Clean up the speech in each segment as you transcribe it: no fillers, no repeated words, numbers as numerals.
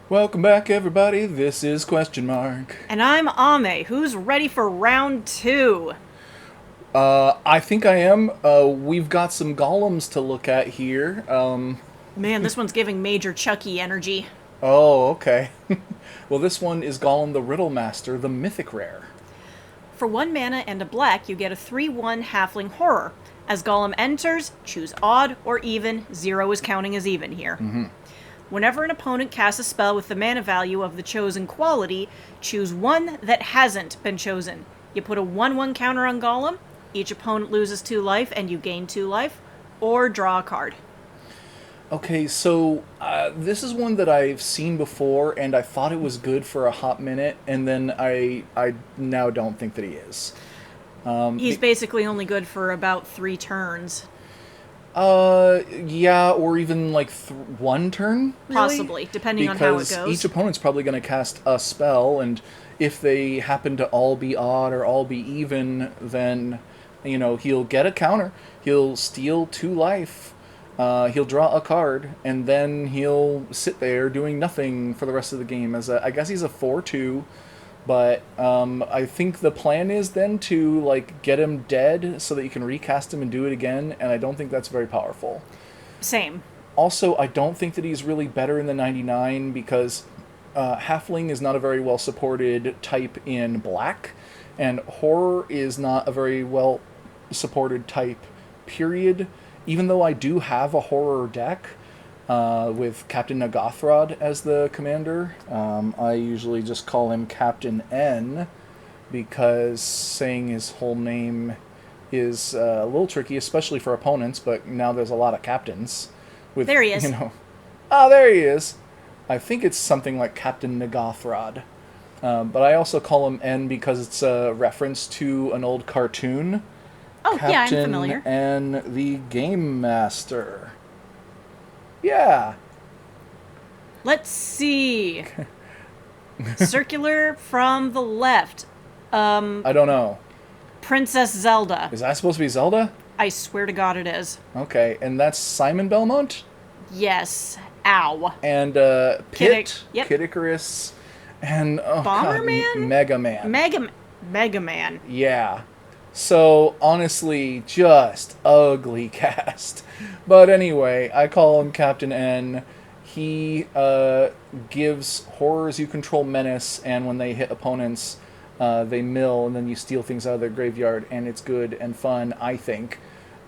Welcome back, everybody. This is Question Mark. And I'm Ame, who's ready for round two. I think I am. We've got some golems to look at here. Man, this one's giving Major Chucky energy. Oh, okay. Well, this one is Golem the Riddle Master, the mythic rare. For 1 mana and a black, you get a 3/1 halfling horror. As Golem enters, choose odd or even. 0 is counting as even here. Whenever an opponent casts a spell with the mana value of the chosen quality, choose one that hasn't been chosen. You put a 1/1 counter on Golem, each opponent loses 2 life and you gain 2 life, or draw a card. Okay, so this is one that I've seen before, and I thought it was good for a hot minute, and then I now don't think that he is. He's basically only good for about 3 turns. Yeah, or even like one turn, really? Possibly, depending on how it Because goes. each opponent's probably going to cast a spell, and if they happen to all be odd or all be even, then, he'll get a counter. He'll steal 2 life. He'll draw a card, and then he'll sit there doing nothing for the rest of the game. I guess he's a 4/2, but I think the plan is then to get him dead so that you can recast him and do it again, and I don't think that's very powerful. Same. Also, I don't think that he's really better in the 99 because Halfling is not a very well supported type in black, and Horror is not a very well supported type, period. Even though I do have a Horror deck with Captain Nagathrod as the commander, I usually just call him Captain N because saying his whole name is a little tricky, especially for opponents, but now there's a lot of captains. There he is. Oh, there he is. I think it's something like Captain Nagathrod. But I also call him N because it's a reference to an old cartoon. Oh, Captain yeah, I'm familiar. N, the Game Master. Yeah. Let's see. Circular from the left. I don't know. Princess Zelda. Is that supposed to be Zelda? I swear to God it is. Okay, and that's Simon Belmont? Yes. Ow. And Pit, Yep. Kid Icarus, and Bomberman? Mega Man. Mega Man. Yeah. So, honestly, just ugly cast. But anyway, I call him Captain N. He gives horrors you control menace, and when they hit opponents, they mill, and then you steal things out of their graveyard, and it's good and fun, I think.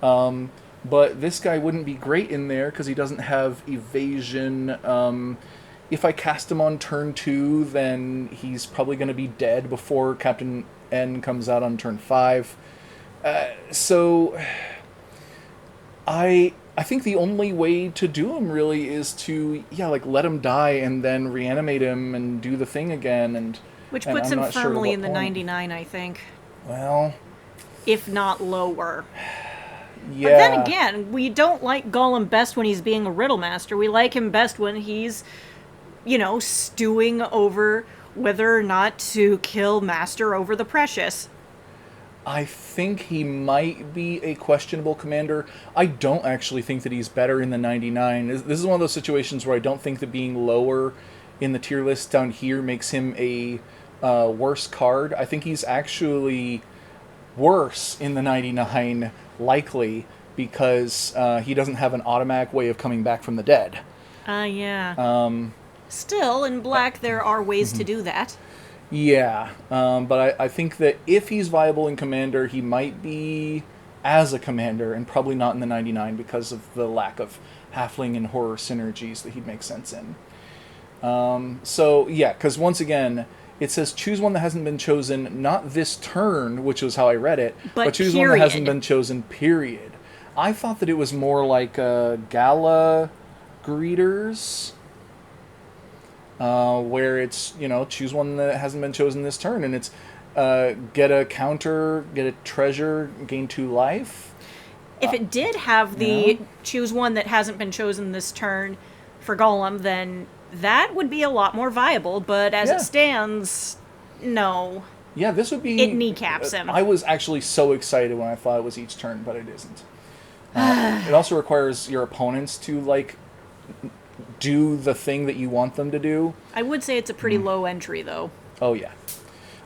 But this guy wouldn't be great in there because he doesn't have evasion. If I cast him on turn 2, then he's probably going to be dead before Captain N comes out on turn 5. So I think the only way to do him really is to let him die and then reanimate him and do the thing again, Which and puts I'm him not sure firmly what in the point. 99, I think. Well, If not lower. yeah. But then again, we don't like Golem best when he's being a riddle master. We like him best when he's, stewing over whether or not to kill Master over the Precious. I think he might be a questionable commander. I don't actually think that he's better in the 99. This is one of those situations where I don't think that being lower in the tier list down here makes him a worse card. I think he's actually worse in the 99, likely, because he doesn't have an automatic way of coming back from the dead. Yeah. Still, in black, there are ways to do that. Yeah, but I think that if he's viable in Commander, he might be as a Commander, and probably not in the 99 because of the lack of Halfling and Horror synergies that he'd make sense in. So, yeah, because once again, it says choose one that hasn't been chosen, not this turn, which was how I read it, but choose one that hasn't been chosen, period. I thought that it was more like Gala Greeters, where it's, choose one that hasn't been chosen this turn, and it's get a counter, get a treasure, gain 2 life. If it did have the choose one that hasn't been chosen this turn for Golem, then that would be a lot more viable, but as it stands, no. Yeah, this would be... It kneecaps him. I was actually so excited when I thought it was each turn, but it isn't. It also requires your opponents to, do the thing that you want them to do. I would say it's a pretty low entry, though. Oh, yeah.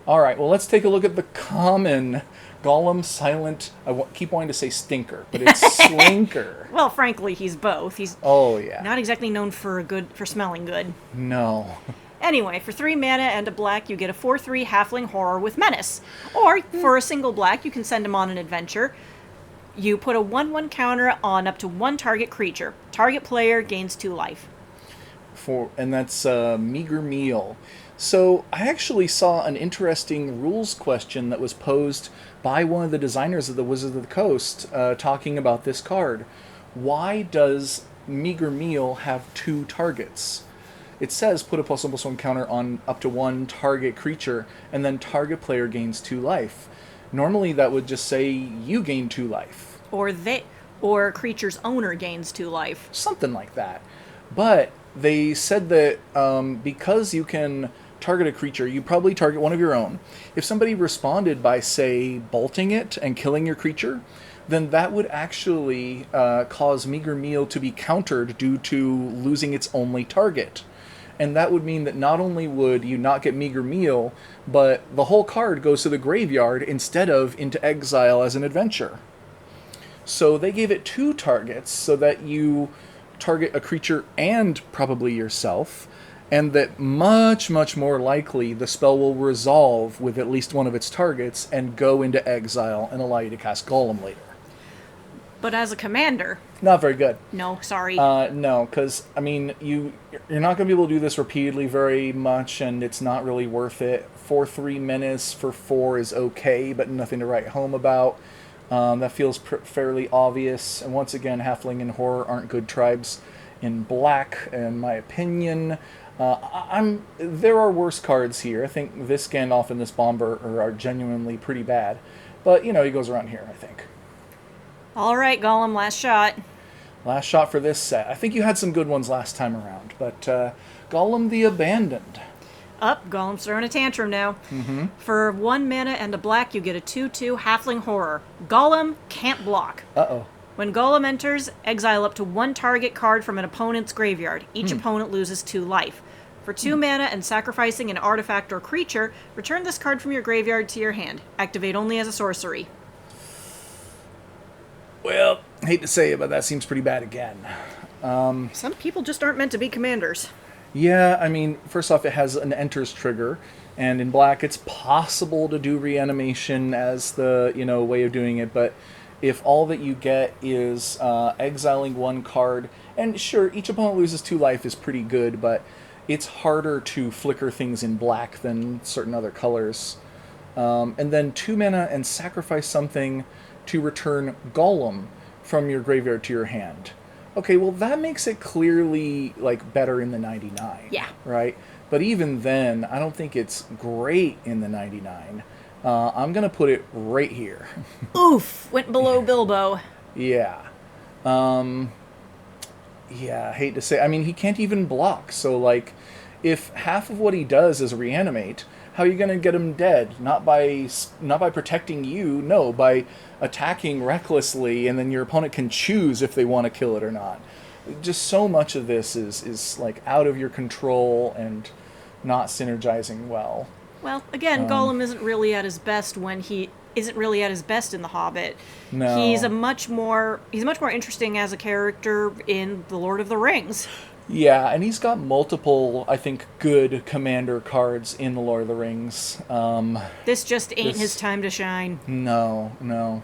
All right, well, let's take a look at the common Gollum Silent... keep wanting to say stinker, but it's slinker. Well, frankly, he's both. He's Oh, yeah. not exactly known for smelling good. No. Anyway, for 3 mana and a black, you get a 4/3 halfling horror with menace. Or, for a single black, you can send him on an adventure. You put a 1/1 counter on up to one target creature. Target player gains 2 life. And that's meager meal. So I actually saw an interesting rules question that was posed by one of the designers of the Wizards of the Coast talking about this card. Why does meager meal have 2 targets? It says put a +1/+1 counter on up to one target creature, and then target player gains 2 life. Normally that would just say you gain 2 life. Or creature's owner gains 2 life. Something like that. But they said that because you can target a creature, you probably target one of your own. If somebody responded by, say, bolting it and killing your creature, then that would actually cause meager meal to be countered due to losing its only target. And that would mean that not only would you not get meager meal, but the whole card goes to the graveyard instead of into exile as an adventure. So they gave it 2 targets so that you target a creature and probably yourself, and that much, much more likely the spell will resolve with at least one of its targets and go into exile and allow you to cast Gollum later. But as a commander... Not very good. No, sorry. No, because, I mean, you're not going to be able to do this repeatedly very much, and it's not really worth it. 4/3 menace for 4 is okay, but nothing to write home about. That feels fairly obvious. And once again, Halfling and Horror aren't good tribes in black, in my opinion. There are worse cards here. I think this Gandalf and this Bomber are genuinely pretty bad. But, he goes around here, I think. All right, Gollum, last shot. Last shot for this set. I think you had some good ones last time around. But Gollum the Abandoned. Gollum's throwing a tantrum now. Mm-hmm. For 1 mana and a black, you get a 2/2 halfling horror. Gollum can't block. Uh-oh. When Gollum enters, exile up to one target card from an opponent's graveyard. Each opponent loses 2 life. For 2 mana and sacrificing an artifact or creature, return this card from your graveyard to your hand. Activate only as a sorcery. Well, hate to say it, but that seems pretty bad again. Some people just aren't meant to be commanders. Yeah, I mean, first off, it has an enters trigger, and in black it's possible to do reanimation as the, way of doing it, but if all that you get is exiling 1 card, and sure, each opponent loses 2 life is pretty good, but it's harder to flicker things in black than certain other colors. And then 2 mana and sacrifice something to return Gollum from your graveyard to your hand. Okay, well, that makes it clearly, better in the 99. Yeah. Right? But even then, I don't think it's great in the 99. I'm going to put it right here. Oof! Went below Bilbo. Yeah. Yeah, I hate to say... I mean, he can't even block, so, if half of what he does is reanimate, how are you going to get him dead? Not by protecting you, no, by attacking recklessly, and then your opponent can choose if they want to kill it or not. Just so much of this is out of your control and not synergizing well. Well, again, Gollum isn't really at his best in The Hobbit. No. He's much more interesting as a character in The Lord of the Rings. Yeah, and he's got multiple, I think, good commander cards in The Lord of the Rings. This just ain't his time to shine. No.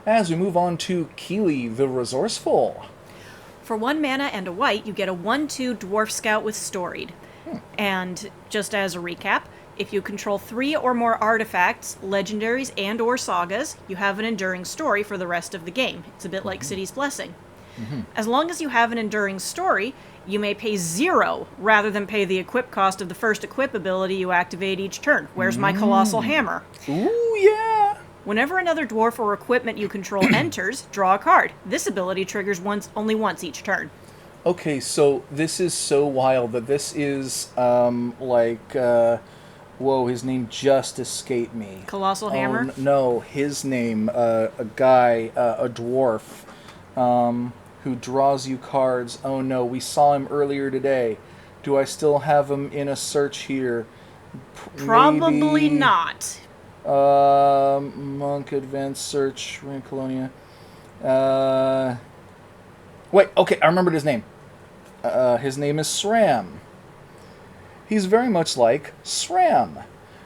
As we move on to Keely the Resourceful. For 1 mana and a white, you get a 1/2 Dwarf Scout with Storied. And just as a recap, if you control 3 or more artifacts, legendaries, and or sagas, you have an enduring story for the rest of the game. It's a bit like City's Blessing. As long as you have an enduring story, you may pay 0 rather than pay the equip cost of the first equip ability you activate each turn. Where's my Colossal Hammer? Ooh, yeah! Whenever another dwarf or equipment you control enters, draw a card. This ability triggers only once each turn. Okay, so this is so wild that this is, whoa, his name just escaped me. Colossal Hammer? No, his name, a guy, a dwarf. who draws you cards. Oh no, we saw him earlier today. Do I still have him in a search here? Probably Maybe, not. Monk Advanced Search, Ring Colonia. Wait, okay, I remembered his name. His name is SRAM. He's very much like SRAM.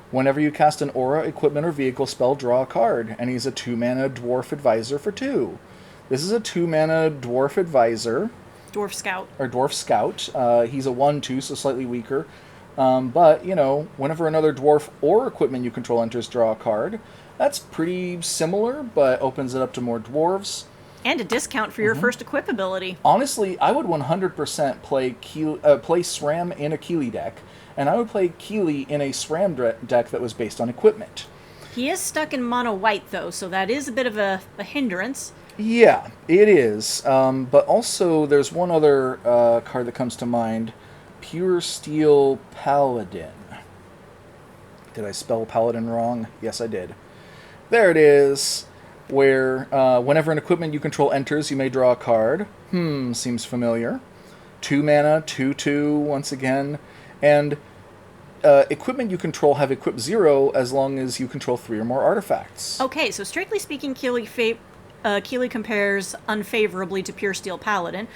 Whenever you cast an aura, equipment, or vehicle spell, draw a card, and he's a 2-mana Dwarf Advisor for 2. This is a 2-mana Dwarf Advisor. Dwarf Scout. Or Dwarf Scout. He's a 1/2, so slightly weaker. But, you know, whenever another dwarf or equipment you control enters, draw a card. That's pretty similar, but opens it up to more dwarves. And a discount for your first equip ability. Honestly, I would 100% play SRAM in a Keeley deck, and I would play Keeley in a SRAM deck that was based on equipment. He is stuck in mono white, though, so that is a bit of a hindrance. Yeah, it is. But also, there's one other card that comes to mind. Pure Steel Paladin. Did I spell Paladin wrong? Yes, I did. There it is. Where whenever an equipment you control enters, you may draw a card. Seems familiar. 2 mana, 2/2, once again. And equipment you control have equip 0 as long as you control 3 or more artifacts. Okay, so strictly speaking, Keeley compares unfavorably to Pure Steel Paladin.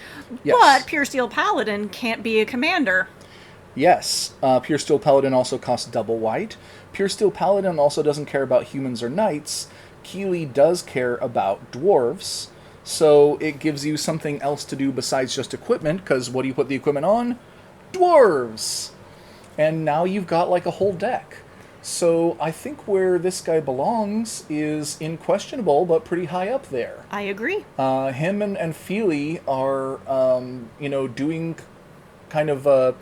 Yes. But Pure Steel Paladin can't be a commander. Yes, Pure Steel Paladin also costs double white. Pure Steel Paladin also doesn't care about humans or knights. Keeley does care about dwarves, so it gives you something else to do besides just equipment, because what do you put the equipment on? Dwarves! And now you've got like a whole deck. So I think where this guy belongs is in questionable, but pretty high up there. I agree. Him and Feely are, doing kind of...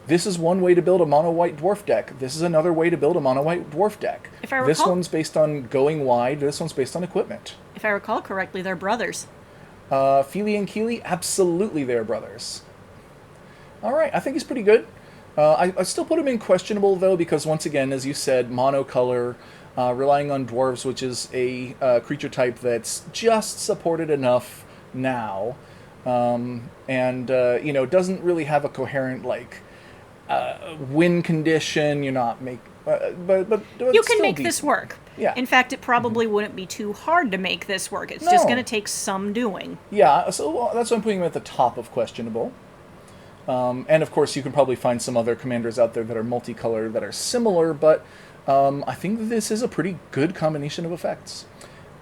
this is one way to build a mono-white dwarf deck. This is another way to build a mono-white dwarf deck. If I recall, this one's based on going wide. This one's based on equipment. If I recall correctly, they're brothers. Feely and Keeley, absolutely they're brothers. All right, I think he's pretty good. I still put him in questionable, though, because once again, as you said, monocolor, relying on dwarves, which is a creature type that's just supported enough now, and doesn't really have a coherent, win condition. You're not make, but you can make this work. Yeah. In fact, it probably wouldn't be too hard to make this work. It's just going to take some doing. Yeah, so that's why I'm putting him at the top of questionable. And of course, you can probably find some other commanders out there that are multicolor that are similar, but I think this is a pretty good combination of effects.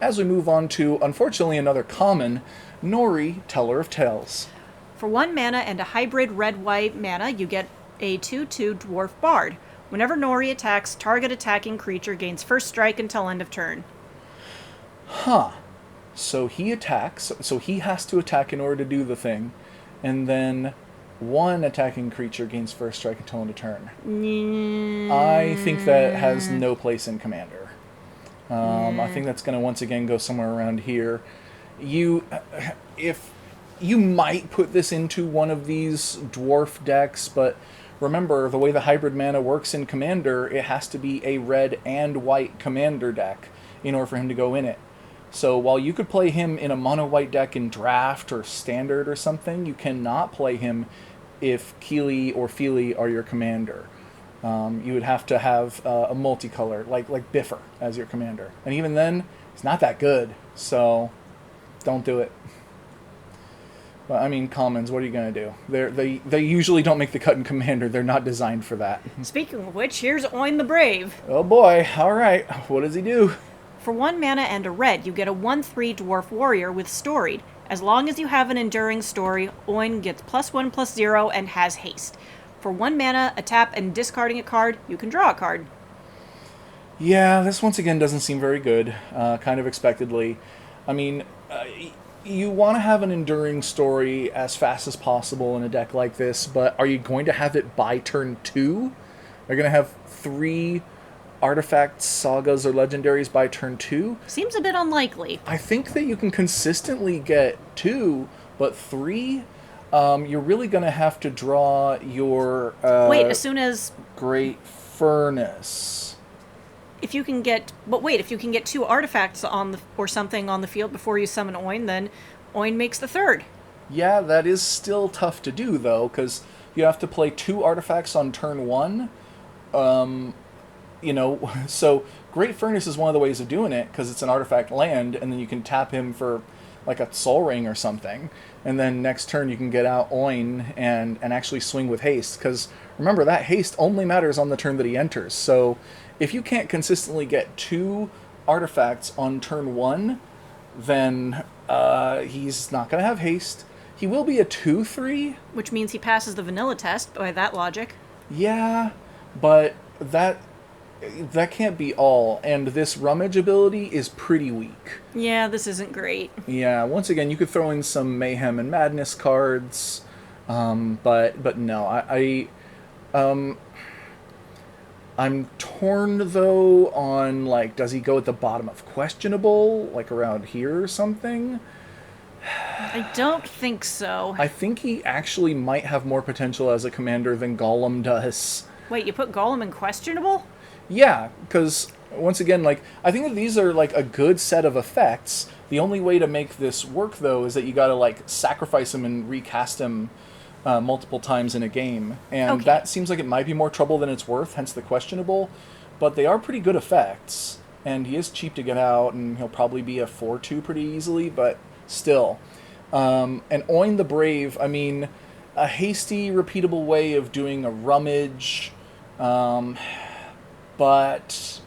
As we move on to, unfortunately, another common, Nori, Teller of Tales. For 1 mana and a hybrid red-white mana, you get a 2/2 Dwarf Bard. Whenever Nori attacks, target attacking creature gains first strike until end of turn. Huh. So he attacks, so he has to attack in order to do the thing, and then one attacking creature gains first strike until end of turn. I think that has no place in Commander. I think that's going to once again go somewhere around here. You might put this into one of these dwarf decks, but remember, the way the hybrid mana works in Commander, it has to be a red and white Commander deck in order for him to go in it. So while you could play him in a mono-white deck in Draft or Standard or something, you cannot play him if Keeley or Feely are your commander. You would have to have a multicolor, like Biffer, as your commander. And even then, it's not that good, so don't do it. But, I mean, commons, what are you going to do? They usually don't make the cut in Commander. They're not designed for that. Speaking of which, here's Oin the Brave. Oh boy, alright. What does he do? For 1 mana and a red, you get a 1/3 Dwarf Warrior with Storied. As long as you have an enduring story, Oin gets +1/+0 and has haste. For 1 mana, a tap and discarding a card, you can draw a card. Yeah, this once again doesn't seem very good, kind of expectedly. I mean, you want to have an enduring story as fast as possible in a deck like this, but are you going to have it by turn 2? Are you going to have 3 artifacts, sagas, or legendaries by turn 2? Seems a bit unlikely. I think that you can consistently get 2, but 3, you're really going to have to draw your... wait, as soon as... Great Furnace. If you can get... But wait, if you can get 2 artifacts or something on the field before you summon Oin, then Oin makes the 3rd. Yeah, that is still tough to do, though, because you have to play 2 artifacts on turn 1. Um, so Great Furnace is one of the ways of doing it, because it's an artifact land, and then you can tap him for like a Soul Ring or something, and then next turn you can get out Oin and actually swing with haste, because remember, that haste only matters on the turn that he enters. So if you can't consistently get 2 artifacts on turn 1, then he's not going to have haste. He will be a 2/3. Which means he passes the vanilla test by that logic. Yeah, but that can't be all, and this Rummage ability is pretty weak. Yeah, this isn't great. Yeah, once again, you could throw in some Mayhem and Madness cards, but no, I'm torn though on, like, does he go at the bottom of questionable, like around here or something? I don't think so. I think he actually might have more potential as a commander than Gollum does. Wait, you put Gollum in questionable? Yeah, because once again, like, I think that these are like a good set of effects. The only way to make this work, though, is that you gotta like sacrifice him and recast him multiple times in a game, and Okay. that seems like it might be more trouble than it's worth. Hence the questionable, but they are pretty good effects, and he is cheap to get out, and he'll probably be a 4/2 pretty easily. But still, and Oin the Brave. I mean, a hasty, repeatable way of doing a rummage. But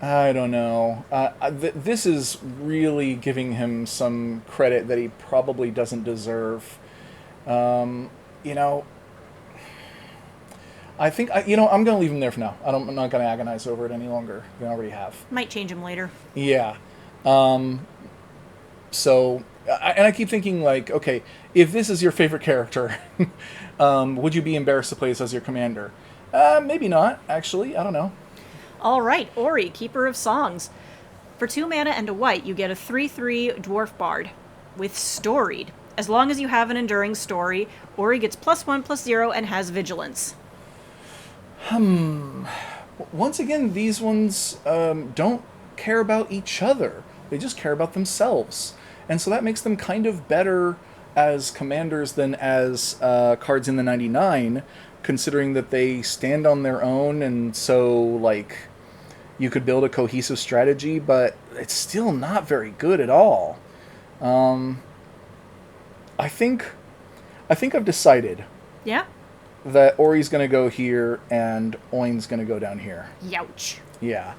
I don't know. This is really giving him some credit that he probably doesn't deserve. You know, I think I'm going to leave him there for now. I'm not going to agonize over it any longer than I already have. Might change him later. Yeah. So, and I keep thinking, like, okay, if this is your favorite character, would you be embarrassed to play this as your commander? Maybe not, actually. I don't know. All right, Ori, Keeper of Songs. For 2 mana and a white, you get a 3/3 Dwarf Bard with Storied. As long as you have an enduring story, Ori gets +1/+0 and has Vigilance. Once again, these ones don't care about each other. They just care about themselves. And so that makes them kind of better as commanders than as cards in the 99, considering that they stand on their own, and so, like, you could build a cohesive strategy, but it's still not very good at all. I think I've decided Yeah? that Ori's going to go here and Oin's going to go down here. Youch. Yeah.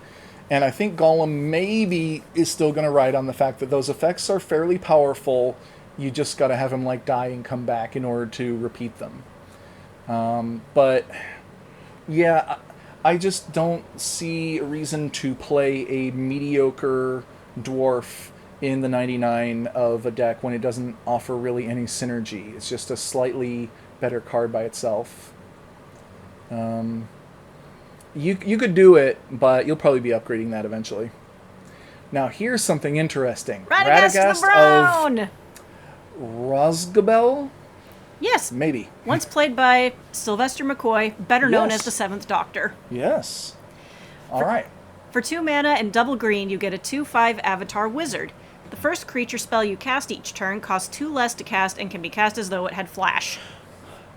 And I think Gollum maybe is still going to ride on the fact that those effects are fairly powerful. You just got to have him, like, die and come back in order to repeat them. But, yeah, I just don't see a reason to play a mediocre dwarf in the 99 of a deck when it doesn't offer really any synergy. It's just a slightly better card by itself. You could do it, but you'll probably be upgrading that eventually. Now, here's something interesting. Radagast the Brown! Of Rosgabel? Yes. Maybe. Once played by Sylvester McCoy, better known Yes. as the 7th Doctor. Yes. All right. For 2 mana and double green, you get a 2/5 Avatar Wizard. The first creature spell you cast each turn costs 2 less to cast and can be cast as though it had flash.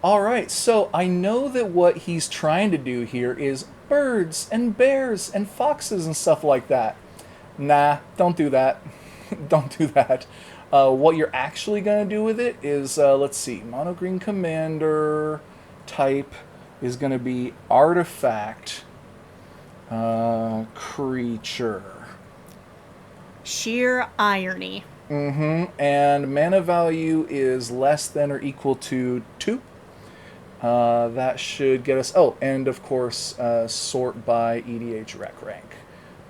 All right, so I know that what he's trying to do here is birds and bears and foxes and stuff like that. Nah, don't do that. Don't do that. What you're actually going to do with it is, let's see, mono green commander type is going to be artifact creature. Sheer irony. And mana value is less than or equal to 2. That should get us... Oh, and of course, sort by EDH rec rank.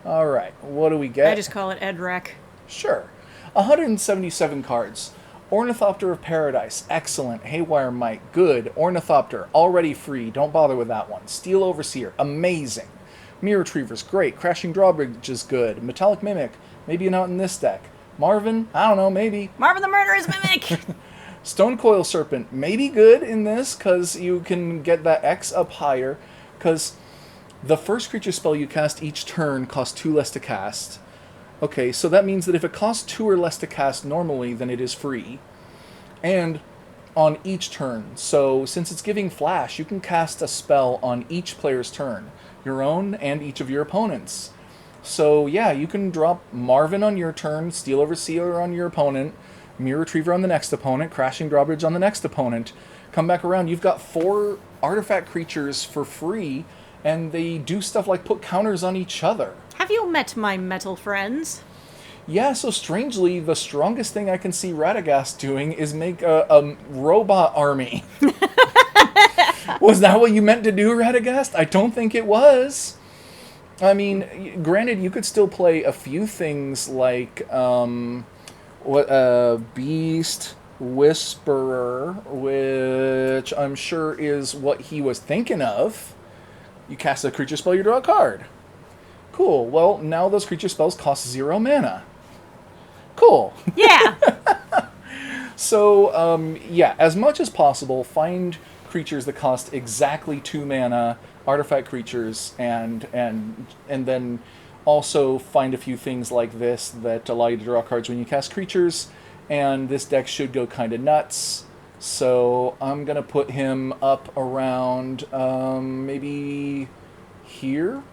All right, what do we get? I just call it EdRec. Sure. 177 cards. Ornithopter of Paradise, excellent. Haywire Mite, good. Ornithopter, already free, don't bother with that one. Steel Overseer, amazing. Mirror Retrievers, great. Crashing Drawbridge is good. Metallic Mimic, maybe not in this deck. Marvin, I don't know, maybe. Marvin the Murderous Mimic! Stone Coil Serpent, maybe good in this, because you can get that X up higher, because the first creature spell you cast each turn costs 2 less to cast, Okay, so that means that if it costs 2 or less to cast normally, then it is free. And on each turn. So since it's giving flash, you can cast a spell on each player's turn. Your own and each of your opponents. So yeah, you can drop Marvin on your turn, Steel Overseer on your opponent, Mirror Retriever on the next opponent, Crashing Drawbridge on the next opponent. Come back around, you've got 4 artifact creatures for free, and they do stuff like put counters on each other. Have you met my metal friends? Yeah, so strangely, the strongest thing I can see Radagast doing is make a robot army. Was that what you meant to do, Radagast? I don't think it was. I mean, granted, you could still play a few things like Beast Whisperer, which I'm sure is what he was thinking of. You cast a creature spell, you draw a card. Cool. Well, now those creature spells cost 0 mana. Cool. Yeah. So, yeah, as much as possible, find creatures that cost exactly 2 mana, artifact creatures, and then also find a few things like this that allow you to draw cards when you cast creatures, and this deck should go kind of nuts. So I'm going to put him up around maybe here.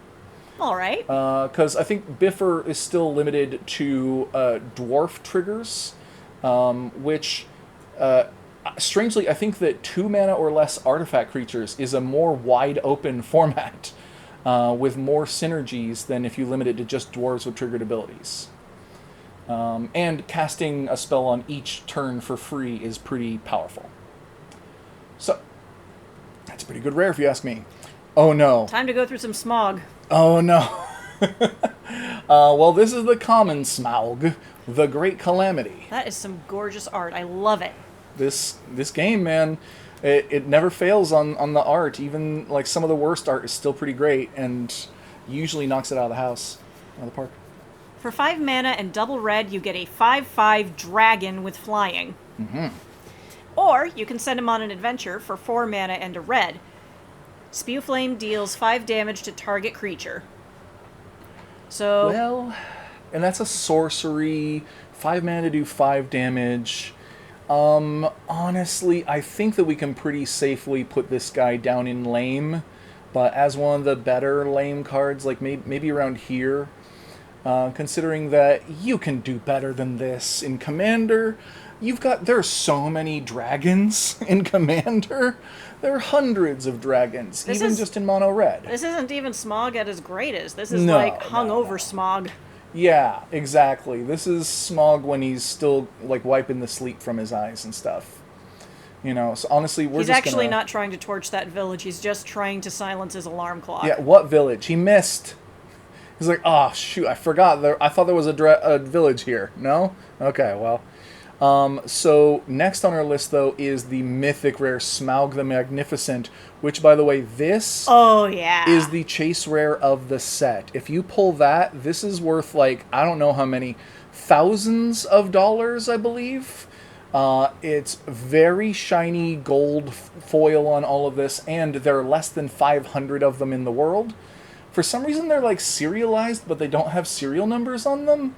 All right. Because I think Biffer is still limited to dwarf triggers, which, strangely, I think that 2 mana or less artifact creatures is a more wide open format with more synergies than if you limit it to just dwarves with triggered abilities. And casting a spell on each turn for free is pretty powerful. So, that's a pretty good rare if you ask me. Oh no. Time to go through some smog. Oh no. Well, this is the common Smaug, the Great Calamity. That is some gorgeous art. I love it. This game, man, it never fails on the art. Even like some of the worst art is still pretty great, and usually knocks it out of the house, out of the park. For 5 mana and double red, you get a 5/5 dragon with flying. Mm-hmm. Or you can send him on an adventure for 4 mana and a red. Spew Flame deals 5 damage to target creature. So... Well, and that's a sorcery. 5 mana to do 5 damage. Honestly, I think that we can pretty safely put this guy down in lame. But as one of the better lame cards, like maybe around here. Considering that you can do better than this in Commander. There are so many dragons in Commander. There are hundreds of dragons, just in mono red. This isn't even Smog at his greatest. This is like hungover Smog. Yeah, exactly. This is Smog when he's still like wiping the sleep from his eyes and stuff. You know, so honestly, He's actually not trying to torch that village. He's just trying to silence his alarm clock. Yeah, what village? He missed. He's like, oh shoot, I forgot. I thought there was a village here. No? Okay, well. So next on our list, though, is the mythic rare Smaug the Magnificent, which, by the way, this is the chase rare of the set. If you pull that, this is worth, like, I don't know how many, thousands of dollars, I believe. It's very shiny gold foil on all of this, and there are less than 500 of them in the world. For some reason, they're, like, serialized, but they don't have serial numbers on them.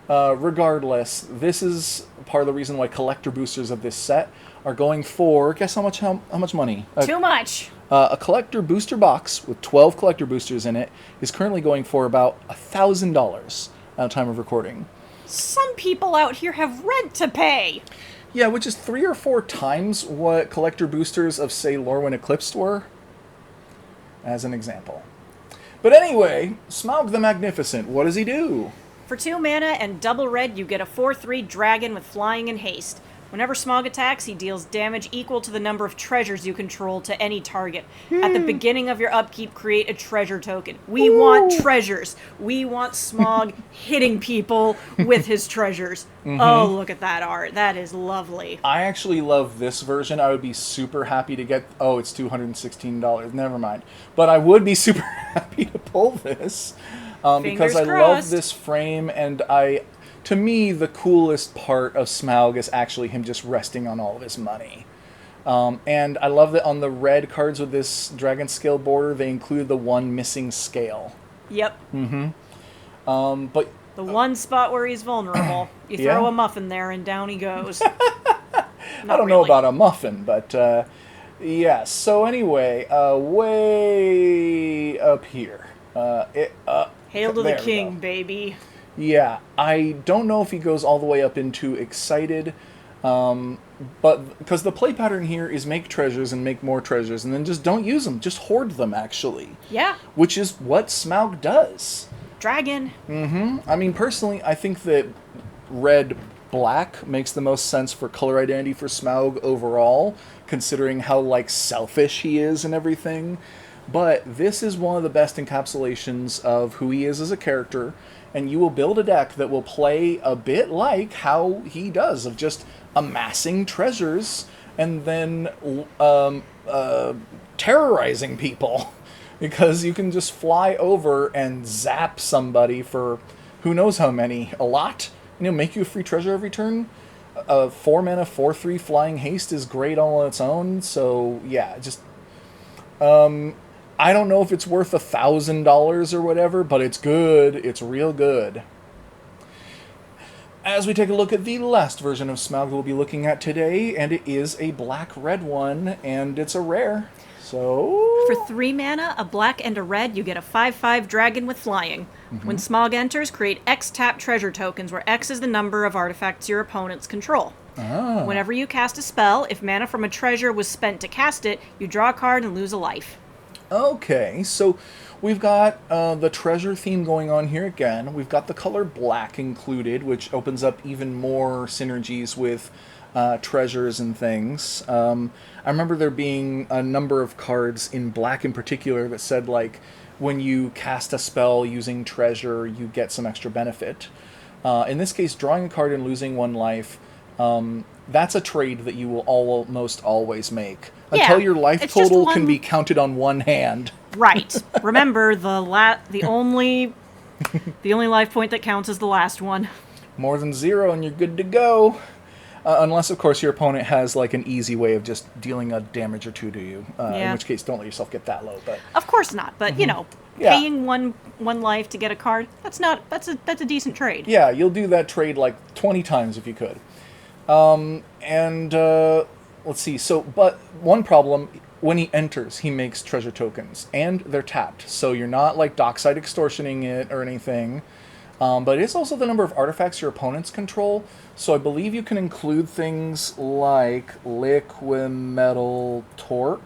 Regardless, this is part of the reason why collector boosters of this set are going for, guess how much money? Too much. A collector booster box with 12 collector boosters in it is currently going for about $1,000 at the time of recording. Some people out here have rent to pay. Yeah, which is 3 or 4 times what collector boosters of, say, Lorwyn Eclipsed were, as an example. But anyway, Smaug the Magnificent, what does he do? For 2 mana and double red, you get a 4/3 dragon with flying and haste. Whenever Smaug attacks, he deals damage equal to the number of treasures you control to any target. At the beginning of your upkeep, create a treasure token. We want treasures. We want Smaug hitting people with his treasures. Mm-hmm. Oh, look at that art. That is lovely. I actually love this version. I would be super happy to get... Oh, it's $216. Never mind. But I would be super happy to pull this. Because I love this frame, and to me, the coolest part of Smaug is actually him just resting on all of his money. And I love that on the red cards with this dragon scale border, they include the one missing scale. Yep. Mm-hmm. But The one spot where he's vulnerable. You Yeah. throw a muffin there and down he goes. I don't know about a muffin, but yeah. So anyway, way up here. Hail to the There we king, go. baby. Yeah, I don't know if he goes all the way up into excited, but because the play pattern here is make treasures and make more treasures, and then just don't use them, just hoard them, actually. Yeah. Which is what Smaug does. Dragon. I mean, personally, I think that red-black makes the most sense for color identity for Smaug overall, considering how, like, selfish he is and everything. But this is one of the best encapsulations of who he is as a character, and you will build a deck that will play a bit like how he does, of just amassing treasures and then terrorizing people. Because you can just fly over and zap somebody for who knows how many. A lot. And it'll make you a free treasure every turn. 4 mana, 4/3 flying haste is great all on its own. So, yeah, just... I don't know if it's worth $1,000 or whatever, but it's good. It's real good. As we take a look at the last version of Smaug we'll be looking at today, and it is a black-red one, and it's a rare. So... For 3 mana, a black and a red, you get a 5/5 dragon with flying. When Smaug enters, create X tap treasure tokens, where X is the number of artifacts your opponents control. Whenever you cast a spell, if mana from a treasure was spent to cast it, you draw a card and lose a life. Okay, so we've got the treasure theme going on here again. We've got the color black included, which opens up even more synergies with treasures and things. I remember there being a number of cards in black in particular that said, like, when you cast a spell using treasure, you get some extra benefit. In this case, drawing a card and losing 1 life, that's a trade that you will almost always make. Until your life it's just total one- can be counted on one hand. Right. Remember, the only life point that counts is the last one. More than 0 and you're good to go. Unless, of course, your opponent has, like, an easy way of just dealing a damage or 2 to you. In which case, don't let yourself get that low. But Of course not, but, you know, Yeah. paying one life to get a card, that's a decent trade. yeah, you'll do that trade, like, 20 times if you could. Let's see. So, but one problem, when he enters, he makes treasure tokens. And they're tapped. So you're not, like, dockside extortioning it or anything. But it's also the number of artifacts your opponents control. So I believe you can include things like Liquimetal Torque.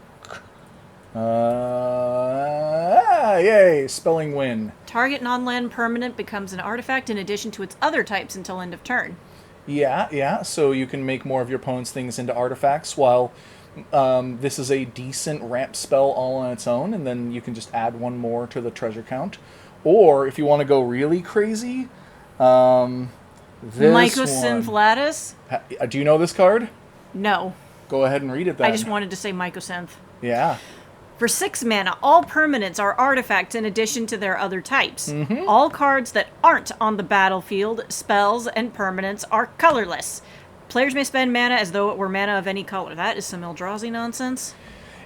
Yay! Spelling win. Target non-land permanent becomes an artifact in addition to its other types until end of turn. Yeah. So you can make more of your opponent's things into artifacts, while this is a decent ramp spell all on its own, and then you can just add 1 more to the treasure count. Or, if you want to go really crazy, this Mycosynth one. Lattice? Do you know this card? No. Go ahead and read it then. I just wanted to say Mycosynth. Yeah. For 6 mana, all permanents are artifacts in addition to their other types. All cards that aren't on the battlefield, spells, and permanents are colorless. Players may spend mana as though it were mana of any color. That is some Eldrazi nonsense.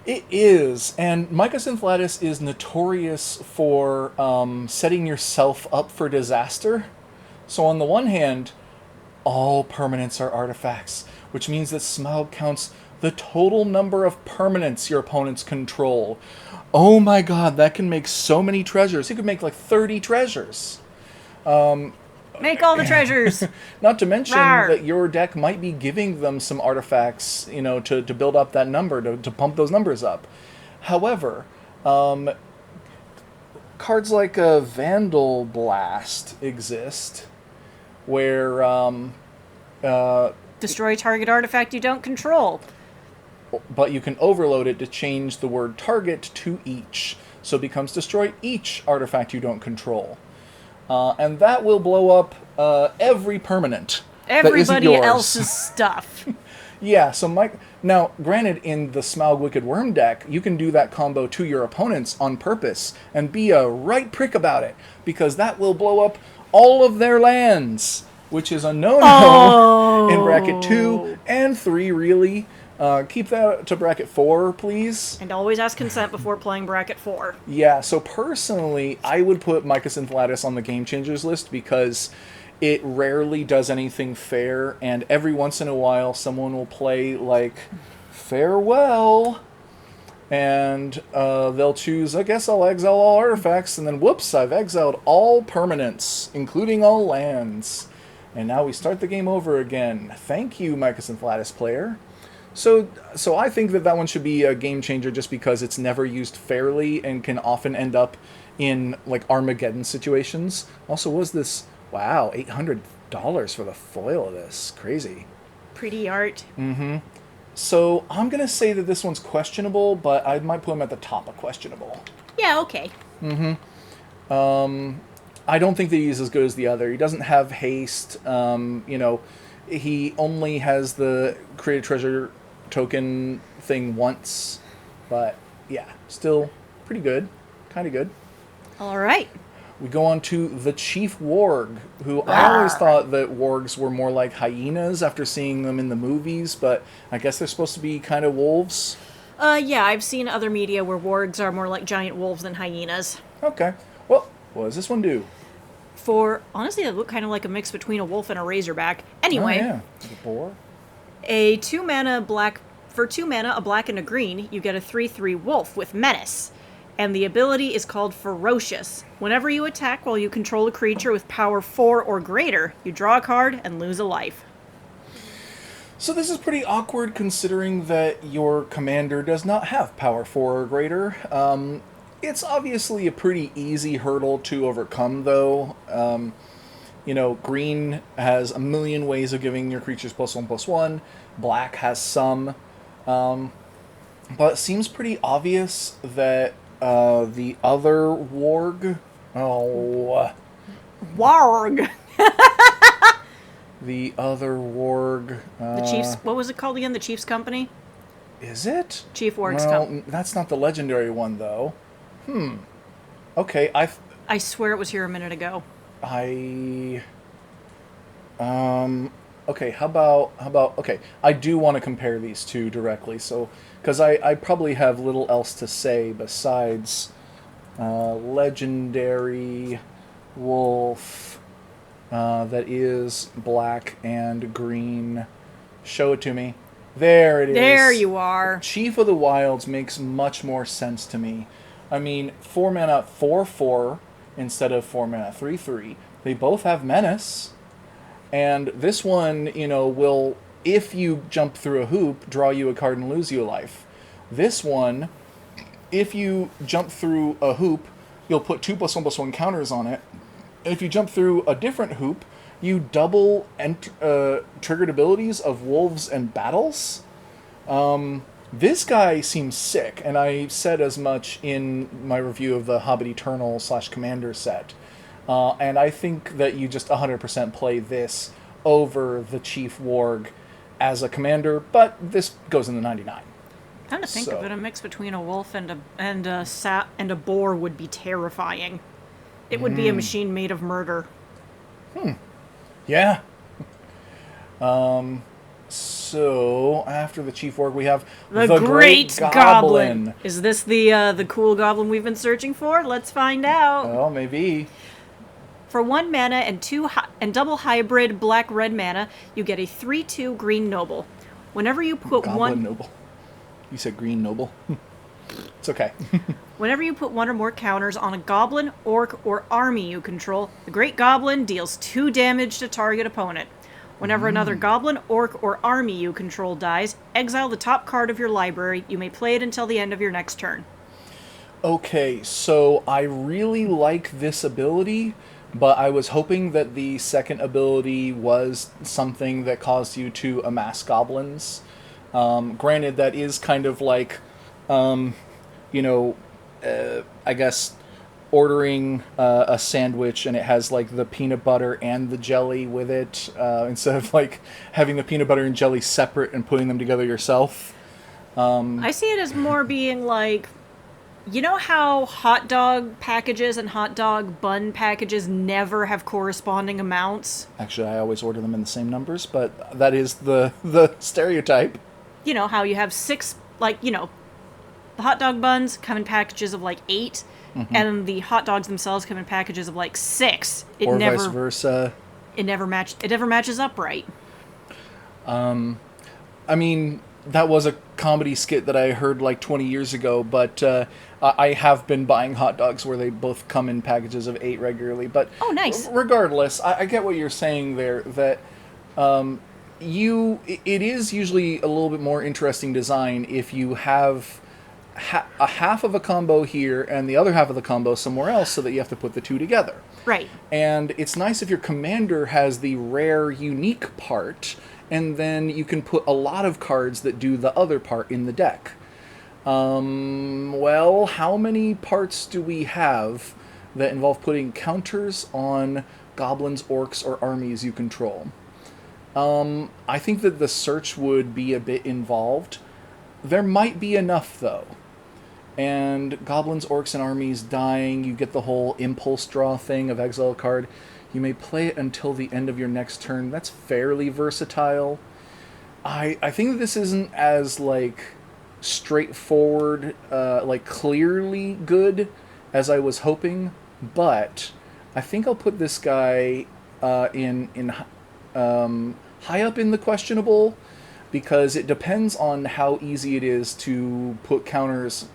It is, and Mycosynth Lattice is notorious for setting yourself up for disaster. So on the one hand, all permanents are artifacts, which means that Smaug counts the total number of permanents your opponents control. Oh my god, that can make so many treasures. You could make like 30 treasures. Make all the treasures! Not to mention Rawr. that your deck might be giving them some artifacts, you know, to build up that number, to pump those numbers up. However, cards like Vandal Blast exist, where Destroy target artifact you don't control. but you can overload it to change the word target to each. So it becomes destroy each artifact you don't control. And that will blow up every permanent that isn't Everybody yours. else's stuff. Yeah, so now, granted, in the Smaug Wicked Worm deck, you can do that combo to your opponents on purpose and be a right prick about it, because that will blow up all of their lands, which is a no-no in bracket 2 and 3, really. Keep that to bracket 4, please. And always ask consent before playing bracket 4. Yeah, so personally, I would put Micus Inflatus on the Game Changers list because it rarely does anything fair, and every once in a while someone will play, like, Farewell, and they'll choose, I guess I'll exile all artifacts, and then whoops, I've exiled all permanents, including all lands. And now we start the game over again. Thank you, Micus Inflatus player. So I think that one should be a game changer just because it's never used fairly and can often end up in, like, Armageddon situations. Also, was this... Wow, $800 for the foil of this. Crazy. Pretty art. Mm-hmm. So I'm going to say that this one's questionable, but I might put him at the top of questionable. Yeah, okay. Mm-hmm. I don't think that he's as good as the other. He doesn't have haste. He only has the create a treasure token thing once. But, yeah, still pretty good. Kind of good. All right. We go on to the Chief Warg, who I always thought that wargs were more like hyenas after seeing them in the movies, but I guess they're supposed to be kind of wolves. Yeah, I've seen other media where wargs are more like giant wolves than hyenas. Okay. Well, what does this one do? Honestly, they look kind of like a mix between a wolf and a razorback. Anyway. Oh, yeah. The boar? A 2-mana black... For 2 mana, a black and a green, you get a 3/3 wolf with menace. And the ability is called Ferocious. Whenever you attack while you control a creature with power 4 or greater, you draw a card and lose a life. So this is pretty awkward considering that your commander does not have power 4 or greater. It's obviously a pretty easy hurdle to overcome, though. Green has a million ways of giving your creatures +1/+1. Black has some. But it seems pretty obvious that the other warg... Oh. Warg! The other warg... The Chiefs... What was it called again? The Chiefs Company? Is it? Chief Warg's Well, Company. that's not the legendary one, though. Okay, I swear it was here a minute ago. Okay, how about... Okay, I do want to compare these two directly, so... Because I probably have little else to say besides legendary wolf that is black and green. Show it to me. There it is. There you are. Chief of the Wilds makes much more sense to me. I mean, 4 mana 4/4 instead of 4 mana 3/3. They both have menace. And this one, will, if you jump through a hoop, draw you a card and lose you a life. This one, if you jump through a hoop, you'll put 2 +1/+1 counters on it. And if you jump through a different hoop, you double triggered abilities of wolves and battles. This guy seems sick, and I said as much in my review of the Hobbit Eternal / Commander set. And I think that you just 100% play this over the Chief Warg as a commander, but this goes in the 99. Come to think of it, a mix between a wolf and a boar would be terrifying. It would be a machine made of murder. Yeah. So after the Chief Warg, we have the Great Goblin. Is this the cool goblin we've been searching for? Let's find out. Well, maybe. For 1 mana and double hybrid black-red mana, you get a 3/2 green noble. Whenever you put Goblin noble. You said green noble. It's okay. Whenever you put 1 or more counters on a goblin, orc, or army you control, the Great Goblin deals 2 damage to target opponent. Whenever another goblin, orc, or army you control dies, exile the top card of your library. You may play it until the end of your next turn. Okay, so I really like this ability, but I was hoping that the second ability was something that caused you to amass goblins. Granted, that is kind of like, I guess, ordering a sandwich and it has like the peanut butter and the jelly with it, instead of like having the peanut butter and jelly separate and putting them together yourself. I see it as more being like, you know how hot dog packages and hot dog bun packages never have corresponding amounts? Actually, I always order them in the same numbers, but that is the stereotype. you know, how you have 6, like, you know, the hot dog buns come in packages of like 8, and the hot dogs themselves come in packages of like 6. It or never, vice versa. It never matches up right. I mean, that was a comedy skit that I heard like 20 years ago, but I have been buying hot dogs where they both come in packages of 8 regularly. But Oh, nice. Regardless, I get what you're saying there, that it is usually a little bit more interesting design if you have a half of a combo here and the other half of the combo somewhere else, so that you have to put the two together. Right. And it's nice if your commander has the rare, unique part, and then you can put a lot of cards that do the other part in the deck. Well, how many parts do we have that involve putting counters on goblins, orcs, or armies you control? I think that the search would be a bit involved. There might be enough, though. And goblins, orcs, and armies dying, you get the whole impulse draw thing of exile a card. You may play it until the end of your next turn. That's fairly versatile. I think that this isn't as, like, straightforward, like, clearly good as I was hoping, but I think I'll put this guy in high up in the questionable, because it depends on how easy it is to put counters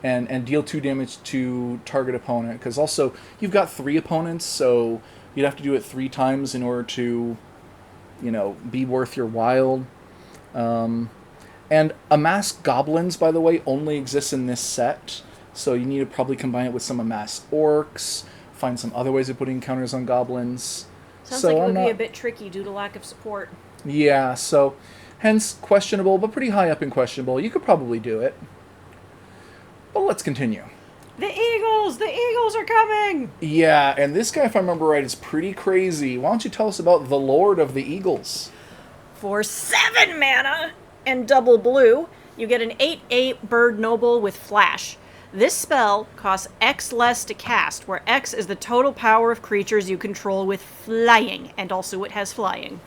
and deal 2 damage to target opponent. Because also, you've got 3 opponents, so you'd have to do it 3 times in order to, you know, be worth your while. And Amassed Goblins, by the way, only exists in this set, so you need to probably combine it with some Amassed Orcs, find some other ways of putting counters on goblins. Sounds like it would be a bit tricky due to lack of support. Yeah, so hence questionable, but pretty high up in questionable. You could probably do it. But let's continue. The Eagles! The Eagles are coming! Yeah, and this guy, if I remember right, is pretty crazy. Why don't you tell us about the Lord of the Eagles? For 7 mana and double blue, you get an 8/8 Bird Noble with Flash. This spell costs X less to cast, where X is the total power of creatures you control with flying, and also it has flying.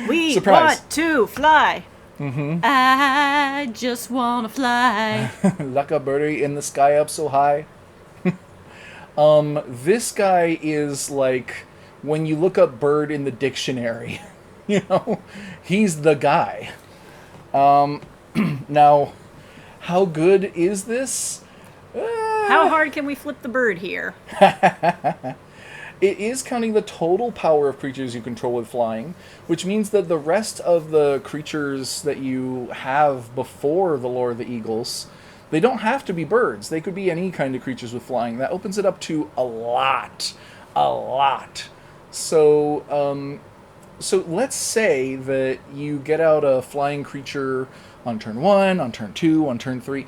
We Surprise. want to fly. I just want to fly. Like a birdie in the sky up so high. This guy is like when you look up bird in the dictionary. You know, he's the guy. Now, how good is this? How hard can we flip the bird here? It is counting the total power of creatures you control with flying, which means that the rest of the creatures that you have before the Lord of the Eagles, they don't have to be birds. They could be any kind of creatures with flying. That opens it up to a lot. A lot. So let's say that you get out a flying creature on turn 1, on turn 2, on turn 3.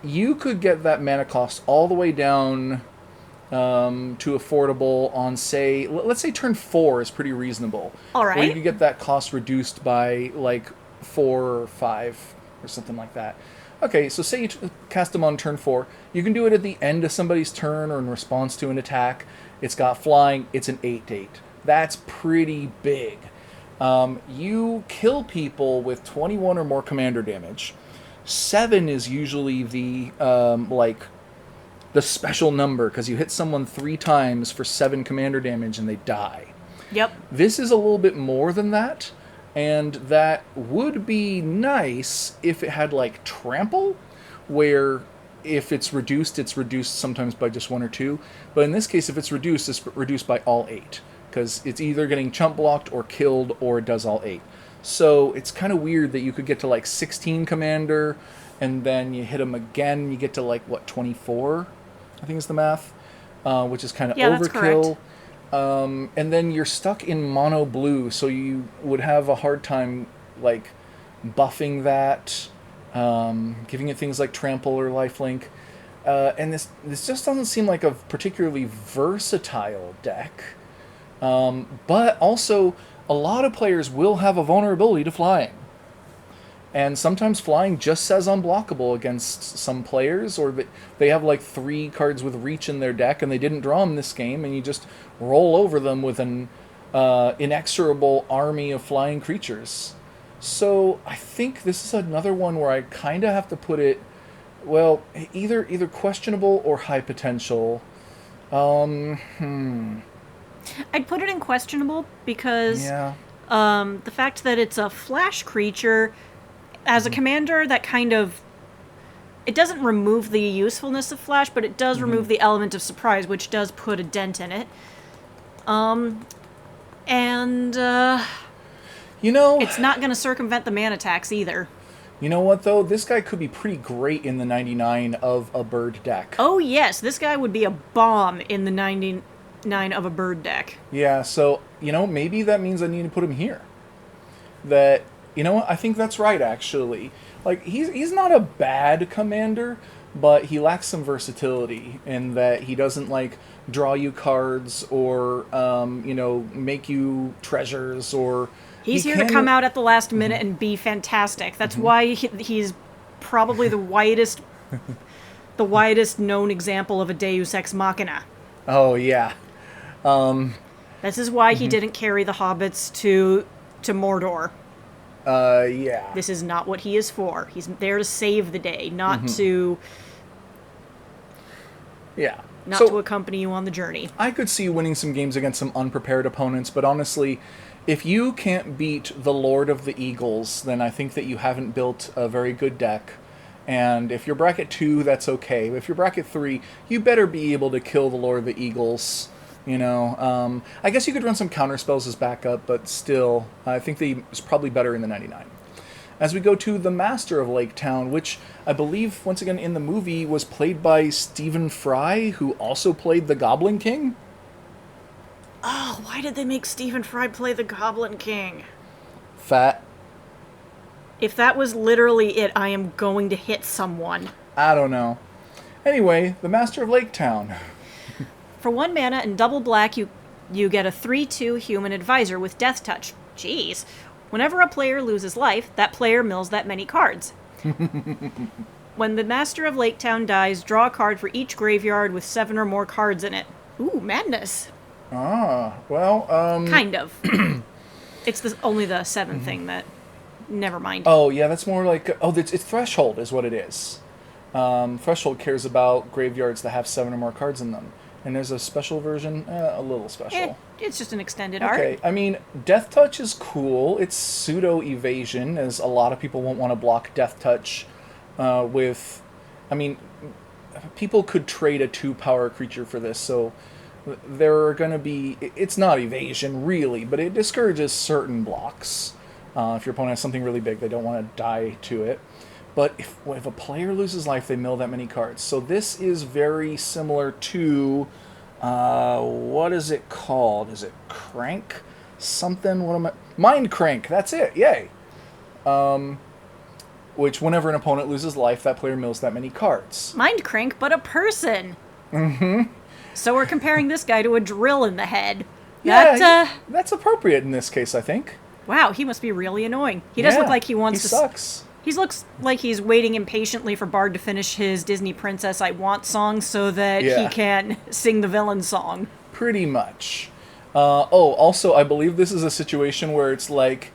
You could get that mana cost all the way down to affordable on, say, let's say turn 4 is pretty reasonable. All right. Where you could get that cost reduced by like 4 or 5 or something like that. Okay, so say you cast them on turn 4. You can do it at the end of somebody's turn or in response to an attack. It's got flying. It's an 8/8. That's pretty big. You kill people with 21 or more commander damage. 7 is usually the the special number, because you hit someone 3 times for 7 commander damage and they die. Yep. This is a little bit more than that, and that would be nice if it had like trample, where if it's reduced sometimes by just 1 or 2. But in this case, if it's reduced by all 8, because it's either getting chump blocked or killed, or it does all 8. So it's kind of weird that you could get to like 16 commander, and then you hit them again, you get to like, what, 24? I think is the math, which is kind of overkill. And then you're stuck in mono blue, so you would have a hard time like buffing that, giving it things like trample or lifelink. And this just doesn't seem like a particularly versatile deck. But also, a lot of players will have a vulnerability to flying. And sometimes flying just says unblockable against some players, or they have like 3 cards with reach in their deck and they didn't draw them this game, and you just roll over them with an inexorable army of flying creatures. So I think this is another one where I kind of have to put it, well, either questionable or high potential. I'd put it in questionable because Yeah. the fact that it's a flash creature, as a commander, that kind of, it doesn't remove the usefulness of flash, but it does remove the element of surprise, which does put a dent in it. And You know, it's not going to circumvent the mana tax either. you know what though? This guy could be pretty great in the 99 of a bird deck. Oh yes, this guy would be a bomb in the 99 of a bird deck. Yeah, so, maybe that means I need to put him here. That, what? I think that's right, actually. Like, he's not a bad commander, but he lacks some versatility in that he doesn't, like, draw you cards or, make you treasures or... He's here to come out at the last minute and be fantastic. That's why he's probably the widest known example of a Deus Ex Machina. Oh, yeah. This is why he didn't carry the hobbits to Mordor. Yeah. This is not what he is for. He's there to save the day, not to Yeah. to accompany you on the journey. I could see winning some games against some unprepared opponents, but honestly, if you can't beat the Lord of the Eagles, then I think that you haven't built a very good deck. And if you're bracket 2, that's okay. But if you're bracket 3, you better be able to kill the Lord of the Eagles. I guess you could run some counter spells as backup, but still, I think it's probably better in the 99. As we go to the Master of Lake Town, which I believe, once again, in the movie was played by Stephen Fry, who also played the Goblin King. Oh, why did they make Stephen Fry play the Goblin King? Fat. If that was literally it, I am going to hit someone. I don't know. Anyway, the Master of Lake Town. For 1 mana and double black, you get a 3/2 human advisor with Death Touch. Jeez. Whenever a player loses life, that player mills that many cards. When the Master of Lake Town dies, draw a card for each graveyard with 7 or more cards in it. Ooh, madness. Ah, well, Kind of. It's only the 7 thing that... Never mind. Oh, yeah, that's more like... Oh, it's Threshold is what it is. Threshold cares about graveyards that have 7 or more cards in them. And there's a special version, a little special. It's just an extended art. Okay, I mean, Death Touch is cool. It's pseudo-evasion, as a lot of people won't want to block Death Touch with... I mean, people could trade a 2-power creature for this, so there are going to be... It's not evasion, really, but it discourages certain blocks. If your opponent has something really big, they don't want to die to it. But if a player loses life, they mill that many cards. So this is very similar to... what is it called? Is it Crank? Something? What am I... Mind Crank! That's it! Yay! Which, whenever an opponent loses life, that player mills that many cards. Mind Crank, but a person! Mm-hmm. So we're comparing this guy to a drill in the head. That's appropriate in this case, I think. Wow, he must be really annoying. He does look like he wants to... He sucks. He looks like he's waiting impatiently for Bard to finish his Disney Princess I Want song so that he can sing the villain song. Pretty much. Also, I believe this is a situation where it's like,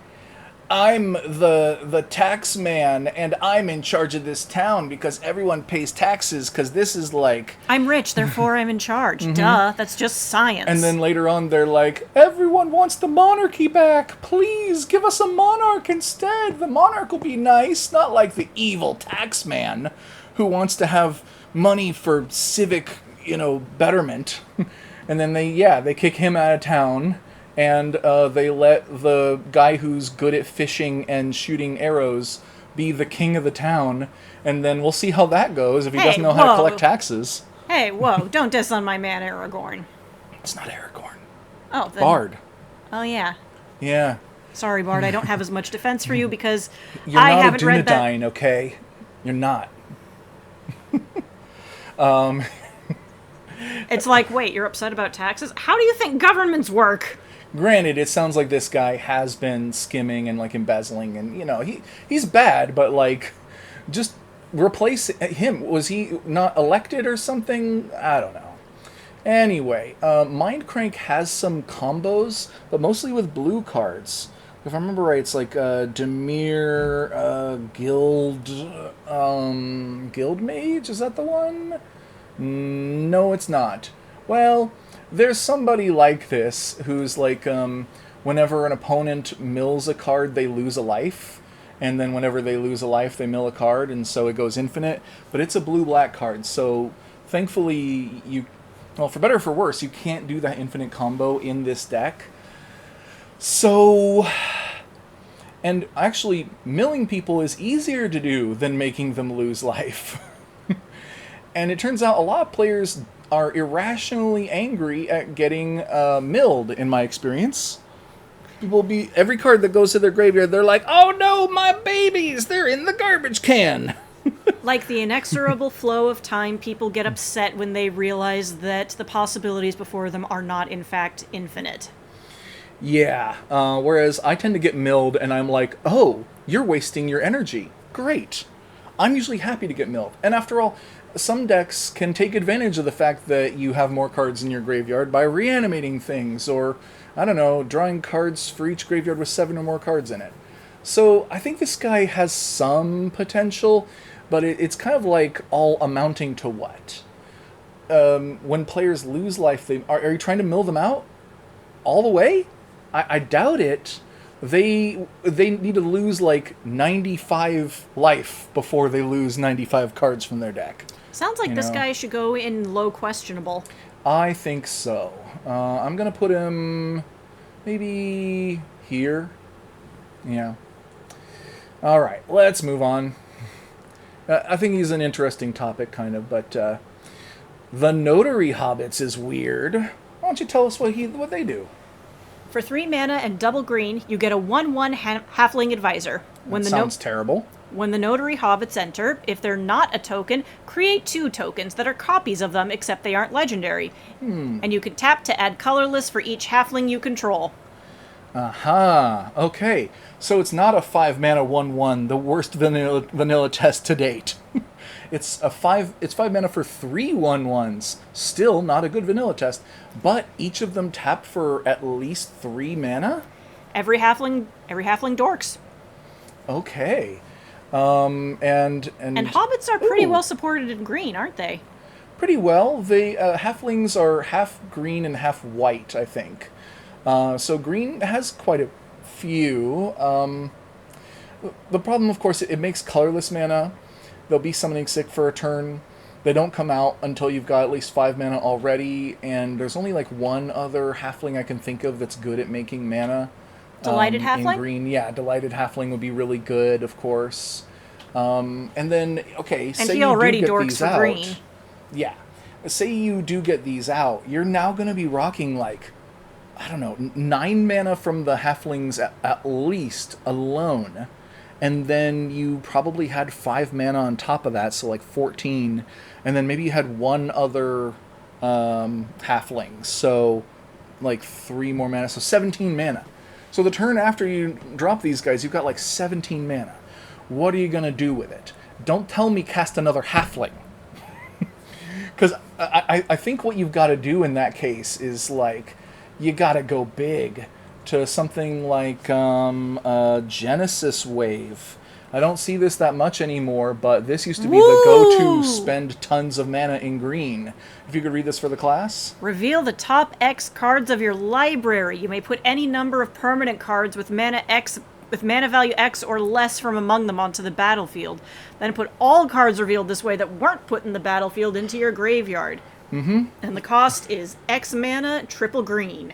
I'm the tax man, and I'm in charge of this town because everyone pays taxes, because this is like... I'm rich, therefore I'm in charge. Duh, that's just science. And then later on, they're like, everyone wants the monarchy back. Please, give us a monarch instead. The monarch will be nice, not like the evil tax man who wants to have money for civic, betterment. And then they kick him out of town. And they let the guy who's good at fishing and shooting arrows be the king of the town. And then we'll see how that goes if he doesn't know how to collect taxes. Hey, whoa, don't diss on my man Aragorn. It's not Aragorn. Oh, then... Bard. Oh, yeah. Yeah. Sorry, Bard, I don't have as much defense for you because You're I not haven't read that... Dunedain, okay? You're not. It's like, wait, you're upset about taxes? How do you think governments work? Granted, it sounds like this guy has been skimming and, like, embezzling, and, he's bad, but, like, just replace him. Was he not elected or something? I don't know. Anyway, Mind Crank has some combos, but mostly with blue cards. If I remember right, it's like Demir Guild Mage. Is that the one? No, it's not. Well, there's somebody like this who's like, whenever an opponent mills a card, they lose a life. And then whenever they lose a life, they mill a card, and so it goes infinite. But it's a blue-black card, so thankfully well, for better or for worse, you can't do that infinite combo in this deck. So, and actually, milling people is easier to do than making them lose life. And it turns out a lot of players are irrationally angry at getting milled, in my experience. Every card that goes to their graveyard, they're like, oh no, my babies, they're in the garbage can. Like the inexorable flow of time, people get upset when they realize that the possibilities before them are not, in fact, infinite. Yeah, whereas I tend to get milled and I'm like, oh, you're wasting your energy. Great. I'm usually happy to get milled. And after all, some decks can take advantage of the fact that you have more cards in your graveyard by reanimating things, or, I don't know, drawing cards for each graveyard with 7 or more cards in it. So I think this guy has some potential, but it's kind of like all amounting to what? When players lose life, are you trying to mill them out all the way? I doubt it. They need to lose like 95 life before they lose 95 cards from their deck. Sounds like this guy should go in low questionable. I think so. I'm going to put him maybe here. Yeah. All right, let's move on. I think he's an interesting topic, kind of, but the Notary Hobbits is weird. Why don't you tell us what they do? For 3 mana and double green, you get a 1/1 Halfling Advisor. That sounds terrible. When the Notary Hobbits enter, if they're not a token, create 2 tokens that are copies of them, except they aren't legendary. And you can tap to add colorless for each Halfling you control. Aha, okay. So it's not a 5 mana 1/1, the worst vanilla test to date. It's 5 mana for 3 1/1s. Still not a good vanilla test, but each of them tap for at least 3 mana? Every halfling dorks. Okay. And hobbits are pretty well supported in green, aren't they? Pretty well. They halflings are half green and half white, I think. So green has quite a few. The problem, of course, it makes colorless mana. They'll be summoning sick for a turn. They don't come out until you've got at least 5 mana already, and there's only like one other halfling I can think of that's good at making mana. Delighted Halfling? In green, yeah, Delighted Halfling would be really good, of course. And then, okay, say he you already do get dorks these for out. green. Yeah. Say you do get these out, you're now going to be rocking like, I don't know, 9 mana from the halflings at least alone. And then you probably had 5 mana on top of that, so like 14. And then maybe you had one other halfling, so like 3 more mana, so 17 mana. So the turn after you drop these guys, you've got like 17 mana. What are you going to do with it? Don't tell me cast another halfling. Because I think what you've got to do in that case is like, you got to go big to something like Genesis Wave. I don't see this that much anymore, but this used to be the go-to spend tons of mana in green. If you could read this for the class. Reveal the top X cards of your library. You may put any number of permanent cards with mana value X or less from among them onto the battlefield. Then put all cards revealed this way that weren't put in the battlefield into your graveyard. And the cost is X mana, triple green.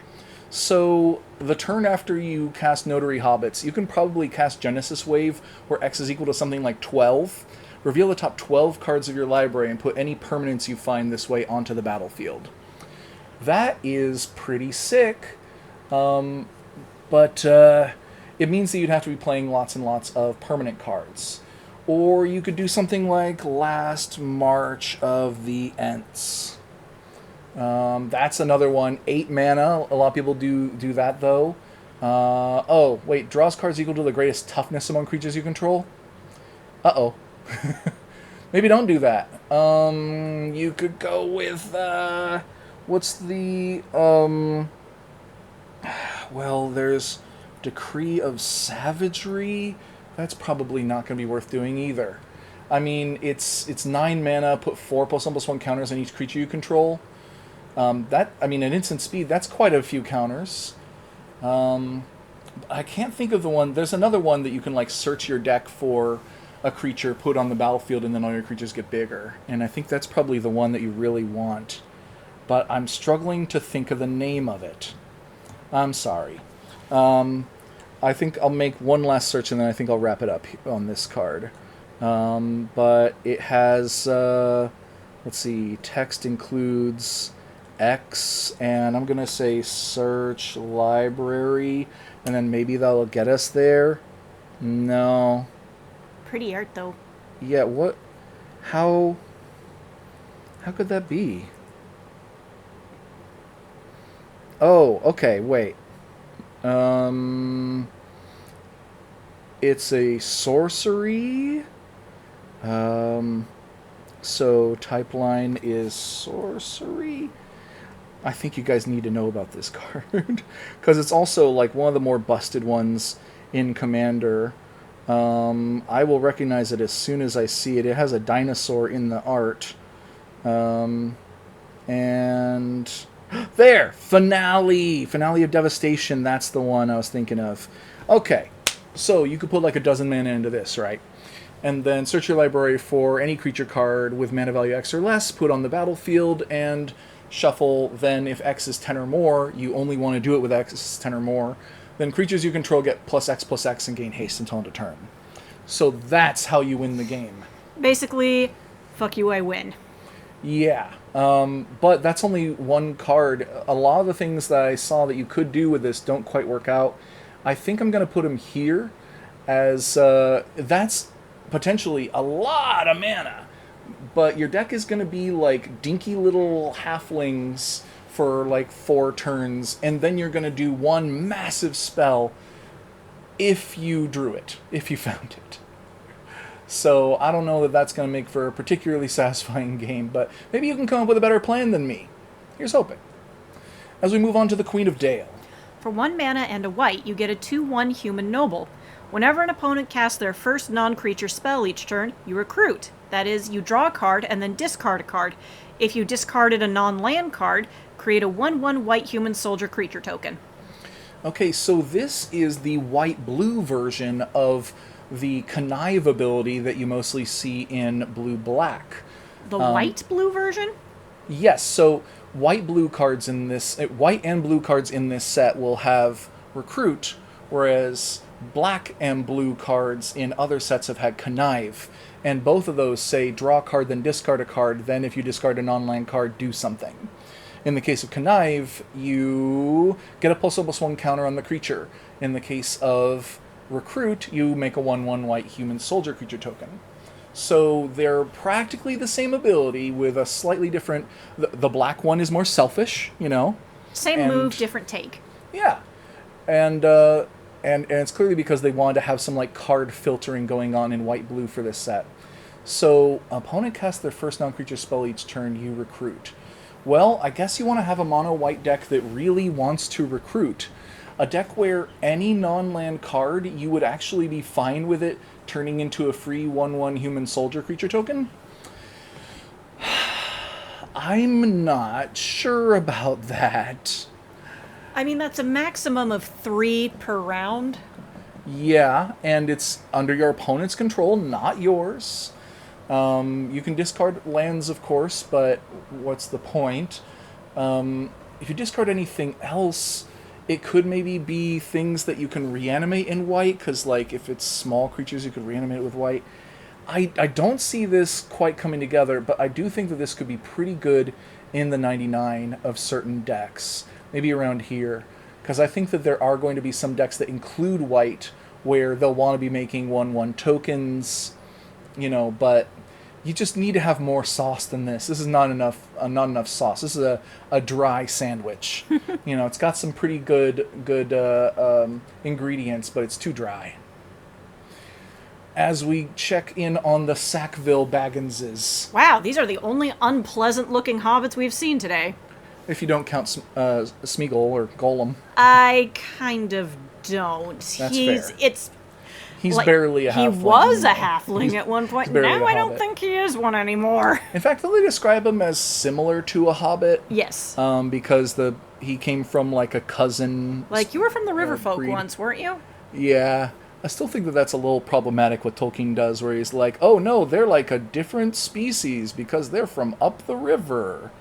So the turn after you cast Notary Hobbits, you can probably cast Genesis Wave, where X is equal to something like 12. Reveal the top 12 cards of your library and put any permanents you find this way onto the battlefield. That is pretty sick, but it means that you'd have to be playing lots and lots of permanent cards. Or you could do something like Last March of the Ents. That's another one. 8 mana. A lot of people do that, though. Oh, wait. Draws cards equal to the greatest toughness among creatures you control? Uh-oh. Maybe don't do that. You could go with, what's the, well, there's Decree of Savagery, that's probably not going to be worth doing either. I mean, it's 9 mana, put 4+1/+1 counters on each creature you control. At instant speed, that's quite a few counters. I can't think of the one. There's another one that you can, like, search your deck for a creature, put on the battlefield, and then all your creatures get bigger. And I think that's probably the one that you really want. But I'm struggling to think of the name of it. I'm sorry. I think I'll make one last search, and then I think I'll wrap it up on this card. But it has, let's see, text includes X, and I'm going to say search library, and then maybe that'll get us there. No. Pretty art, though. Yeah, what? How could that be? Oh, okay, wait. It's a sorcery. So type line is sorcery. I think you guys need to know about this card because it's also like one of the more busted ones in Commander. I will recognize it as soon as I see it. It has a dinosaur in the art. And there! Finale of Devastation. That's the one I was thinking of. Okay, so you could put like a dozen mana into this, right? And then search your library for any creature card with mana value X or less, put on the battlefield, and shuffle. Then if X is 10 or more, you only want to do it with X is 10 or more. Then creatures you control get +X and gain haste until end of turn. So that's how you win the game. Basically, fuck you, I win. Yeah, but that's only one card. A lot of the things that I saw that you could do with this don't quite work out. I think I'm going to put them here as that's potentially a lot of mana. But your deck is going to be like dinky little halflings for like 4 turns, and then you're going to do one massive spell if you drew it, if you found it. So I don't know that that's going to make for a particularly satisfying game, but maybe you can come up with a better plan than me. Here's hoping. As we move on to the Queen of Dale. For 1 mana and a white, you get a 2/1 human noble. Whenever an opponent casts their first non-creature spell each turn, you recruit. That is, you draw a card and then discard a card. If you discarded a non-land card, create a 1/1 white human soldier creature token. Okay, so this is the white-blue version of the connive ability that you mostly see in blue-black. The white-blue version? Yes, so white and blue cards in this set will have recruit, whereas black and blue cards in other sets have had connive. And both of those say draw a card, then discard a card, then if you discard a non-land card, do something. In the case of connive, you get a +1/+1 counter on the creature. In the case of recruit, you make a 1/1 white human soldier creature token. So they're practically the same ability with a slightly different... The black one is more selfish, you know? Same move, different take. Yeah. And it's clearly because they wanted to have some like card filtering going on in white-blue for this set. So opponent casts their first non-creature spell each turn, you recruit. Well, I guess you want to have a mono-white deck that really wants to recruit. A deck where any non-land card, you would actually be fine with it turning into a free 1/1 human soldier creature token? I'm not sure about that. I mean, that's a maximum of 3 per round. Yeah, and it's under your opponent's control, not yours. You can discard lands, of course, but what's the point? If you discard anything else, it could maybe be things that you can reanimate in white, because like if it's small creatures, you could reanimate it with white. I don't see this quite coming together, but I do think that this could be pretty good in the 99 of certain decks, maybe around here, because I think that there are going to be some decks that include white where they'll want to be making 1/1 tokens, you know, but you just need to have more sauce than this. This is not enough sauce. This is a dry sandwich. You know, it's got some pretty good ingredients, but it's too dry. As we check in on the Sackville Bagginses. Wow, these are the only unpleasant-looking hobbits we've seen today. If you don't count Smeagol or Golem. I kind of don't. That's He's fair. it's He's like, barely a he halfling. was a anymore. halfling at one point. he's barely Now a I don't hobbit. think he is one anymore. In fact, don't they describe him as similar to a hobbit? Yes. Because he came from like a cousin. Like, you were from the river folk breed. once, weren't you? Yeah. I still think that that's a little problematic what Tolkien does, where he's like, oh no, they're like a different species because they're from up the river.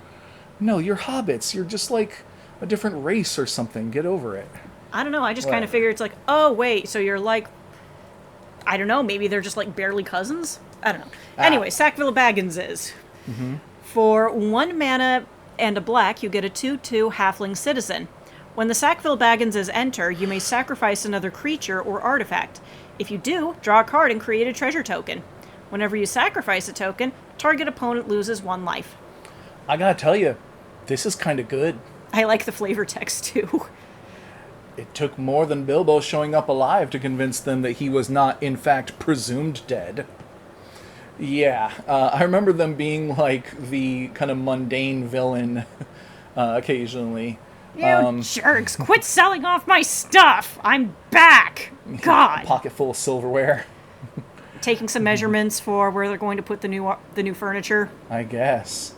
No, you're hobbits. You're just like a different race or something. Get over it. I don't know. I just kind of Whatever. figure it's like, oh, wait, so you're like, I don't know, maybe they're just like barely cousins? I don't know. Anyway, Sackville Baggins is. For 1 mana and a black, you get a 2/2 halfling citizen. When the Sackville Bagginses enter, you may sacrifice another creature or artifact. If you do, draw a card and create a treasure token. Whenever you sacrifice a token, target opponent loses 1 life. I gotta tell you, this is kind of good. I like the flavor text too. It took more than Bilbo showing up alive to convince them that he was not, in fact, presumed dead. Yeah, I remember them being like the kind of mundane villain occasionally. You jerks, quit selling off my stuff! I'm back! God! Pocket full of silverware, Taking some measurements for where they're going to put the new furniture. I guess.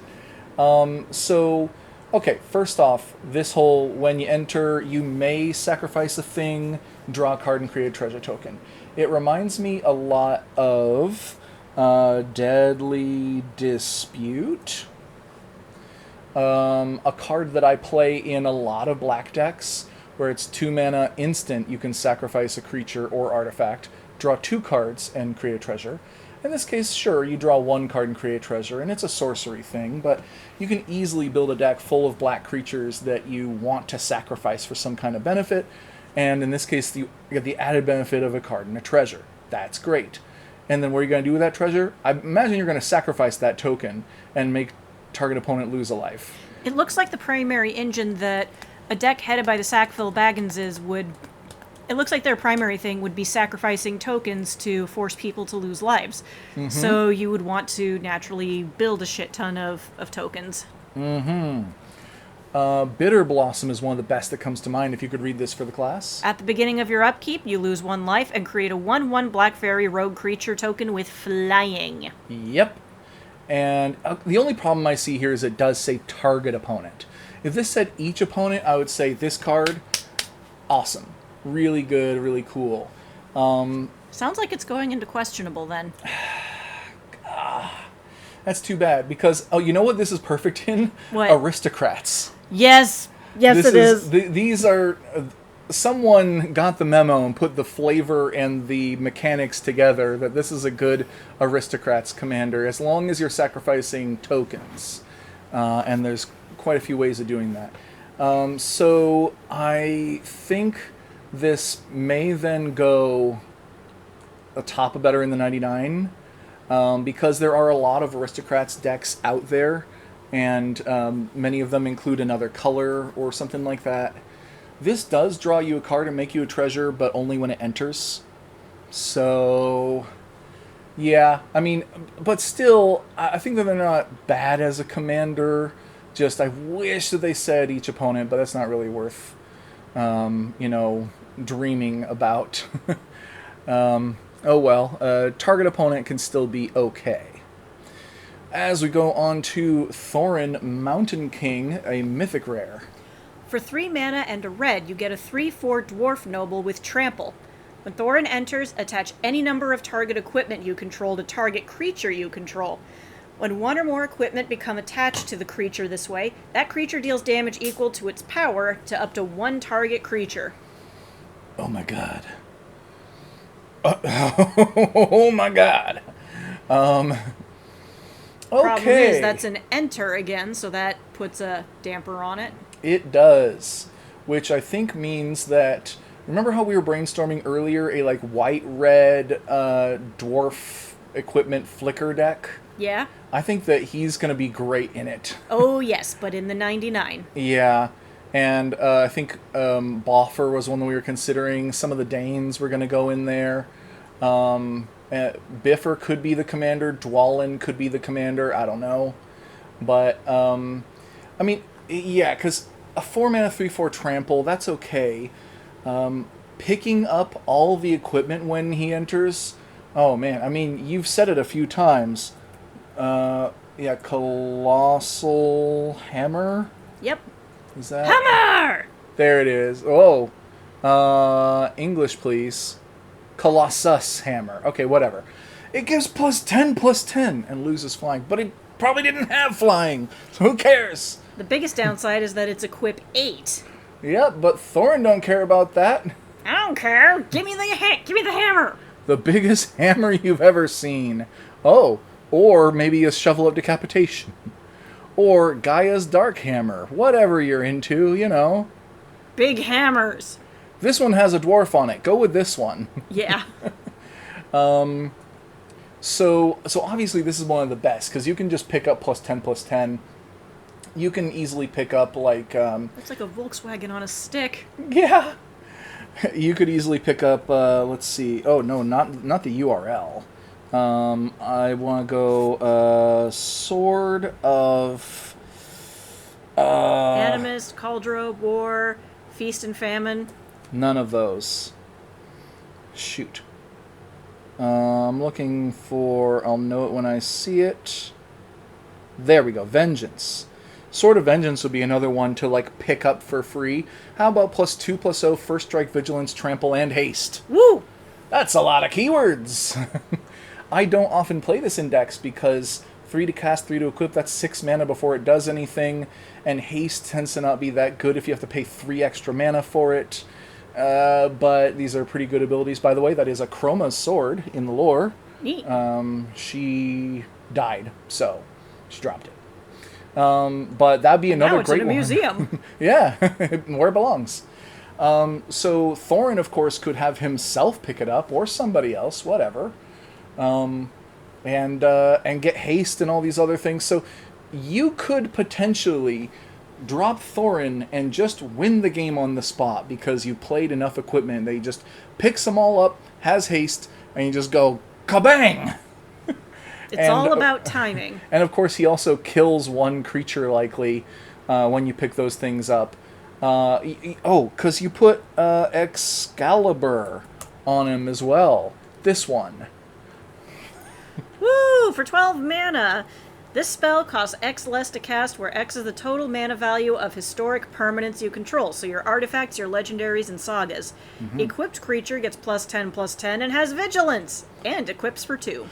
So, okay, first off, this whole when you enter, you may sacrifice a thing, draw a card, and create a treasure token. It reminds me a lot of Deadly Dispute. A card that I play in a lot of black decks, where it's 2 mana instant, you can sacrifice a creature or artifact, draw 2 cards, and create a treasure. In this case, sure, you draw 1 card and create a treasure, and it's a sorcery thing, but you can easily build a deck full of black creatures that you want to sacrifice for some kind of benefit, and in this case, you get the added benefit of a card and a treasure. That's great. And then what are you going to do with that treasure? I imagine you're going to sacrifice that token and make target opponent lose a life. It looks like the primary engine that a deck headed by the Sackville Bagginses would... It looks like their primary thing would be sacrificing tokens to force people to lose lives. So you would want to naturally build a shit ton of tokens. Bitter Blossom is one of the best that comes to mind if you could read this for the class. At the beginning of your upkeep, you lose 1 life and create a 1/1 Black Fairy Rogue creature token with flying. Yep. And the only problem I see here is it does say target opponent. If this said each opponent, I would say this card, awesome. Really good, really cool. Sounds like it's going into questionable then. That's too bad because, oh, you know what this is perfect in? What? Aristocrats. Yes, it is. These are... someone got the memo and put the flavor and the mechanics together that this is a good Aristocrats commander, as long as you're sacrificing tokens. And there's quite a few ways of doing that. So I think this may then go a top of better in the 99, because there are a lot of Aristocrats decks out there, and many of them include another color or something like that. This does draw you a card and make you a treasure, but only when it enters. So, yeah, I mean, but still, I think that they're not bad as a commander. Just, I wish that they said each opponent, but that's not really worth, dreaming about. Oh well, target opponent can still be okay. As we go on to Thorin Mountain King, a mythic rare. For 3 mana and a red, you get a 3/4 Dwarf Noble with Trample. When Thorin enters, attach any number of target equipment you control to target creature you control. When 1 or more equipment become attached to the creature this way, that creature deals damage equal to its power to up to 1 target creature. Oh my god. Oh my god. Okay. Problem is, that's an enter again, so that puts a damper on it. It does, which I think means that, remember how we were brainstorming earlier a like white-red dwarf equipment flicker deck? Yeah? I think that he's going to be great in it. Oh, yes, but in the 99. Yeah, and I think Boffer was one that we were considering. Some of the Danes were going to go in there. Biffer could be the commander. Dwalin could be the commander. I don't know. But, I mean, yeah, because a 4-mana 3/4 trample, that's okay. picking up all the equipment when he enters. Oh man, I mean, you've said it a few times. Yeah, colossal hammer. Yep. Is that Hammer! There it is. Oh, English, please. Colossus hammer. Okay, whatever. It gives +10/+10 and loses flying, but it probably didn't have flying, so who cares? The biggest downside is that it's equip 8. Yep, but Thorin don't care about that. I don't care. Give me the hammer. The biggest hammer you've ever seen. Oh, or maybe a shovel of decapitation. Or Gaia's dark hammer. Whatever you're into, you know. Big hammers. This one has a dwarf on it. Go with this one. Yeah. So obviously this is one of the best, because you can just pick up +10/+10. You can easily pick up, like... It's like a Volkswagen on a stick. Yeah. You could easily pick up, let's see. Oh, no, not the URL. I want to go, Sword of... Animist, Cauldron, War, Feast and Famine. None of those. Shoot. I'm looking for... I'll know it when I see it. There we go. Vengeance. Sword of Vengeance would be another one to, like, pick up for free. How about +2/+0, First Strike, Vigilance, Trample, and Haste? Woo! That's a lot of keywords! I don't often play this index because 3 to cast, 3 to equip, that's 6 mana before it does anything, and Haste tends to not be that good if you have to pay 3 extra mana for it. But these are pretty good abilities. By the way, that is a Chroma's sword in the lore. Neat. She died, so she dropped it. But that'd be another now it's great in a one. museum. Yeah, where it belongs. So Thorin, of course, could have himself pick it up, or somebody else, whatever, and get haste and all these other things. So you could potentially drop Thorin and just win the game on the spot because you played enough equipment that he just picks them all up, has haste, and you just go kabang. It's all about timing. And of course, he also kills one creature likely when you pick those things up. Because you put Excalibur on him as well. This one. Woo! For 12 mana. This spell costs X less to cast, where X is the total mana value of historic permanents you control. So your artifacts, your legendaries, and sagas. Mm-hmm. Equipped creature gets +10/+10 and has vigilance. And equips for 2.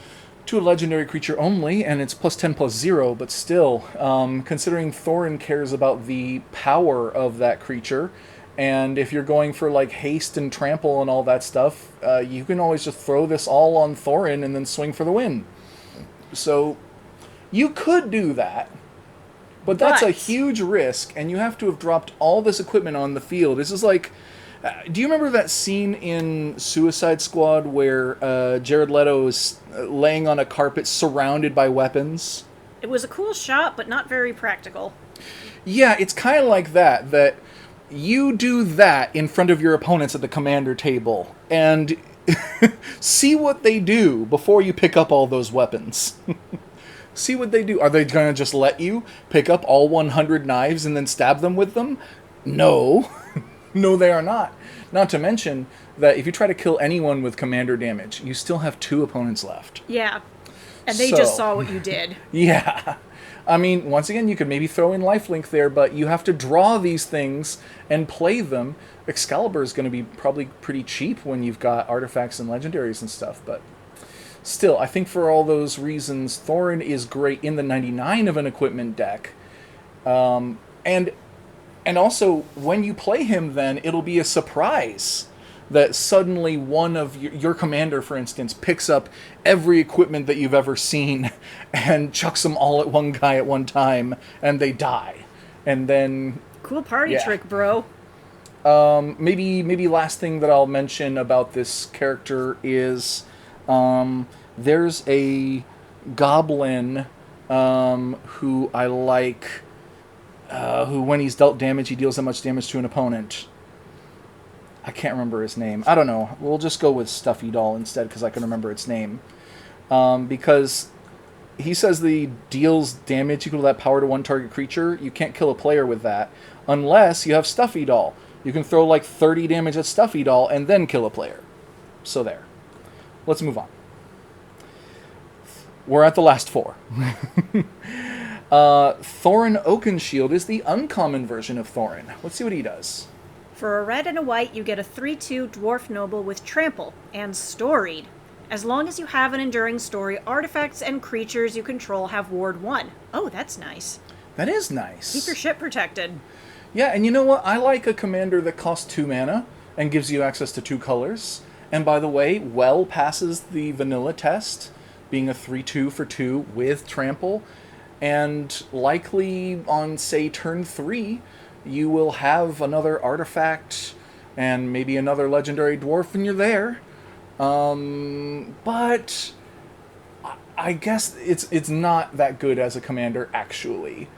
To a legendary creature only, and it's +10/+0, but still, considering Thorin cares about the power of that creature, and if you're going for like haste and trample and all that stuff, you can always just throw this all on Thorin and then swing for the win. So you could do that, but that's a huge risk, and you have to have dropped all this equipment on the field. This is like... do you remember that scene in Suicide Squad where Jared Leto is laying on a carpet surrounded by weapons? It was a cool shot, but not very practical. Yeah, it's kind of like that you do that in front of your opponents at the commander table, and see what they do before you pick up all those weapons. See what they do. Are they going to just let you pick up all 100 knives and then stab them with them? No. No, they are not. Not to mention that if you try to kill anyone with commander damage, you still have 2 opponents left. Yeah. And they just saw what you did. Yeah. I mean, once again, you could maybe throw in lifelink there, but you have to draw these things and play them. Excalibur is going to be probably pretty cheap when you've got artifacts and legendaries and stuff, but still, I think for all those reasons, Thorin is great in the 99 of an equipment deck. And also, when you play him then, it'll be a surprise that suddenly one of your commander, for instance, picks up every equipment that you've ever seen and chucks them all at one guy at one time, and they die. And then... Cool party trick, bro. Maybe last thing that I'll mention about this character is there's a goblin who I like... who, when he's dealt damage, he deals that much damage to an opponent. I can't remember his name. I don't know. We'll just go with Stuffy Doll instead, because I can remember its name. Because he says that he deals damage equal to that power to one target creature. You can't kill a player with that, unless you have Stuffy Doll, You can throw like 30 damage at Stuffy Doll and then kill a player. So there. Let's move on. We're at the last 4. Thorin Oakenshield is the uncommon version of Thorin. Let's see what he does. For a red and a white, you get a 3/2 Dwarf Noble with Trample and Storied. As long as you have an Enduring Story, artifacts and creatures you control have Ward 1. Oh, that's nice. That is nice. Keep your ship protected. Yeah, and you know what? I like a commander that costs 2 mana and gives you access to 2 colors. And by the way, well passes the vanilla test, being a 3/2 for 2 with Trample. And likely on, say, turn 3, you will have another artifact and maybe another legendary dwarf, and you're there. But I guess it's not that good as a commander, actually.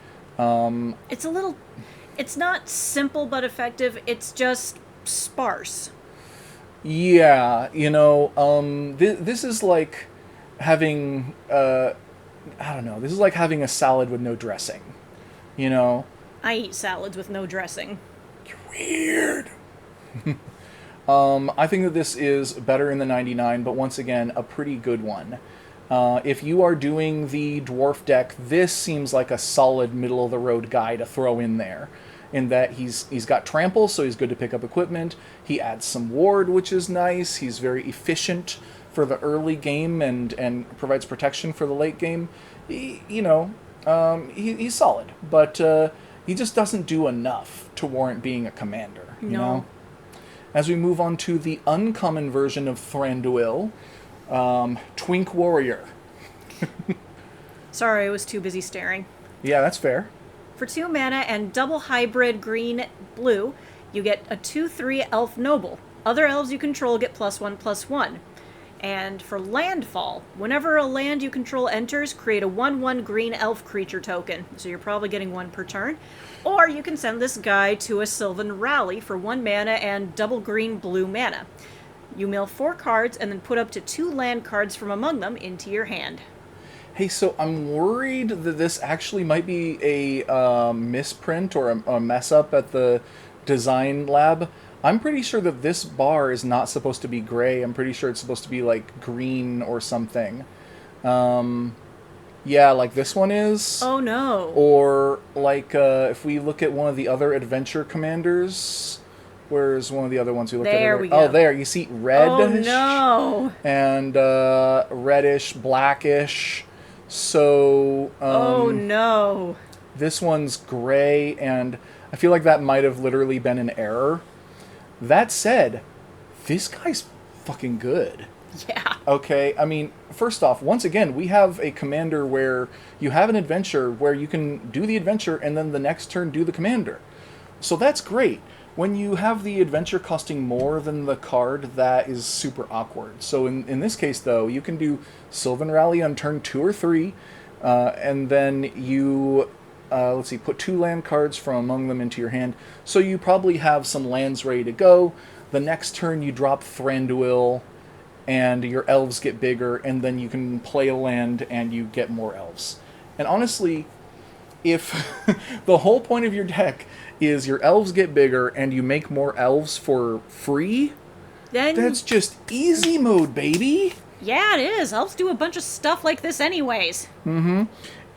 It's not simple but effective, it's just sparse. Yeah, this is like having, I don't know, this is like having a salad with no dressing, I eat salads with no dressing. You're weird. I think that this is better in the 99, but once again, a pretty good one. If you are doing the dwarf deck, this seems like a solid middle-of-the-road guy to throw in there. In that he's got Trample, so he's good to pick up equipment. He adds some Ward, which is nice. He's very efficient for the early game and provides protection for the late game. He's solid, but he just doesn't do enough to warrant being a commander, you know? As we move on to the uncommon version of Thranduil, Twink Warrior. Sorry, I was too busy staring. Yeah, that's fair. For 2 mana and double hybrid green-blue, you get a 2/3 Elf Noble. Other elves you control get +1/+1. And for landfall, whenever a land you control enters, create a 1/1 green elf creature token. So you're probably getting 1 per turn. Or you can send this guy to a Sylvan Rally for 1 mana and double green-blue mana. You mill 4 cards and then put up to 2 land cards from among them into your hand. Hey, so I'm worried that this actually might be a misprint or a mess up at the design lab. I'm pretty sure that this bar is not supposed to be gray. I'm pretty sure it's supposed to be like green or something. Yeah, like this one is. Oh no. Or like if we look at one of the other adventure commanders. Where's one of the other ones we looked at? There we go. Oh, there. You see reddish. Oh no. And reddish, blackish. So, oh no. This one's gray, and I feel like that might have literally been an error. That said, this guy's fucking good. Yeah. Okay, I mean, first off, once again, we have a commander where you have an adventure where you can do the adventure and then the next turn do the commander. So that's great. When you have the adventure costing more than the card, that is super awkward. So in this case, though, you can do Sylvan Rally on turn 2 or 3, and then you, put 2 land cards from among them into your hand. So you probably have some lands ready to go. The next turn you drop Thranduil, and your elves get bigger, and then you can play a land and you get more elves. And honestly, if the whole point of your deck is your elves get bigger and you make more elves for free, then that's just easy mode, baby. Yeah, it is. Elves do a bunch of stuff like this anyways. Mm-hmm.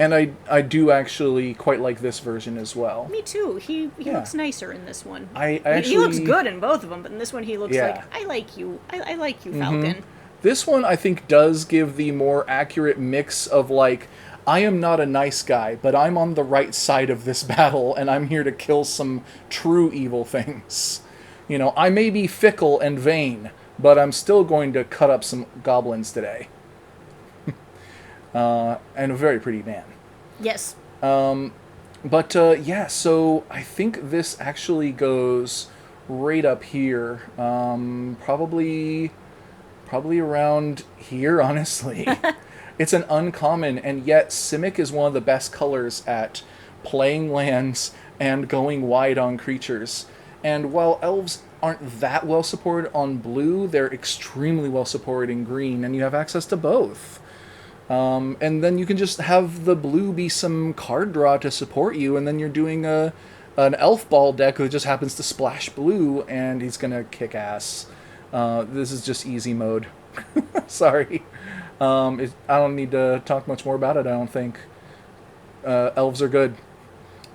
And I do actually quite like this version as well. Me too. He looks nicer in this one. He looks good in both of them, but in this one he looks like, I like you. I like you, Falcon. Mm-hmm. This one, I think, does give the more accurate mix of, like, I am not a nice guy, but I'm on the right side of this battle, and I'm here to kill some true evil things. I may be fickle and vain, but I'm still going to cut up some goblins today. And a very pretty man. Yes. So I think this actually goes right up here. Probably around here, honestly. It's an uncommon, and yet Simic is one of the best colors at playing lands and going wide on creatures. And while elves aren't that well supported on blue, they're extremely well supported in green, and you have access to both. And then you can just have the blue be some card draw to support you, and then you're doing a an elf ball deck that just happens to splash blue, and he's gonna kick ass. This is just easy mode. Sorry. I don't need to talk much more about it, I don't think. Elves are good.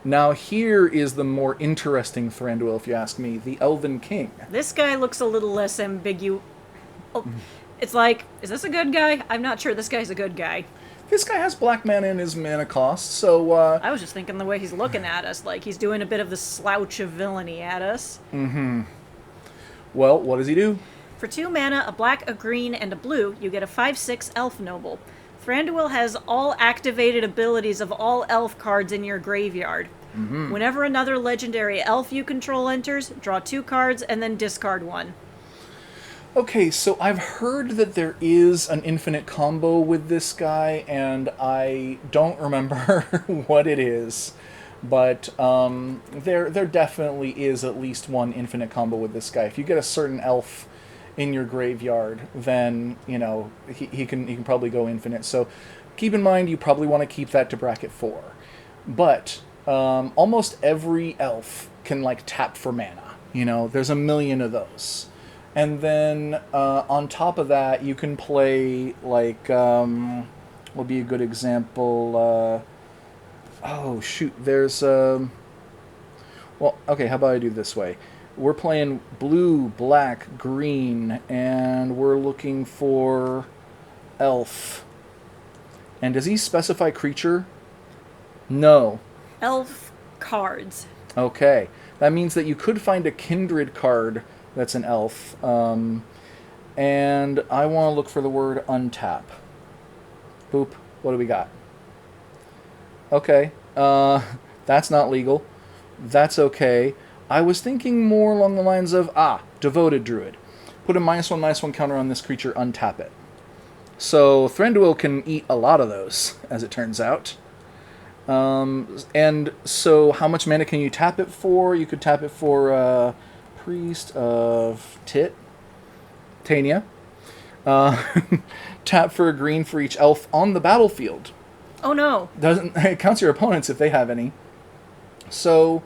Now here is the more interesting Thranduil, if you ask me, the Elven King. This guy looks a little less ambiguous. Oh, it's like, is this a good guy? I'm not sure this guy's a good guy. This guy has black mana in his mana cost, so... I was just thinking the way he's looking at us, like he's doing a bit of the slouch of villainy at us. Mm-hmm. Well, what does he do? For 2 mana, a black, a green, and a blue, you get a 5/6 Elf Noble. Thranduil has all activated abilities of all elf cards in your graveyard. Mm-hmm. Whenever another legendary elf you control enters, draw 2 cards and then discard 1. Okay, so I've heard that there is an infinite combo with this guy, and I don't remember what it is. But there definitely is at least one infinite combo with this guy. If you get a certain elf in your graveyard, then, you know, he can probably go infinite. So keep in mind, you probably want to keep that to bracket 4. But almost every elf can, like, tap for mana. You know, there's a million of those. And then on top of that, you can play, like, will be a good example. Oh, shoot, there's... well, okay, how about I do it this way? We're playing blue, black, green, and we're looking for elf. And does he specify creature? No. Elf cards. Okay. That means that you could find a kindred card that's an elf. And I want to look for the word untap. Boop. What do we got? Okay. That's not legal. That's okay. I was thinking more along the lines of, Devoted Druid. Put a -1/-1 counter on this creature, untap it. So Thranduil can eat a lot of those, as it turns out. And so how much mana can you tap it for? You could tap it for Priest of Tania. Tap for a green for each elf on the battlefield. Oh no. It counts your opponents if they have any. So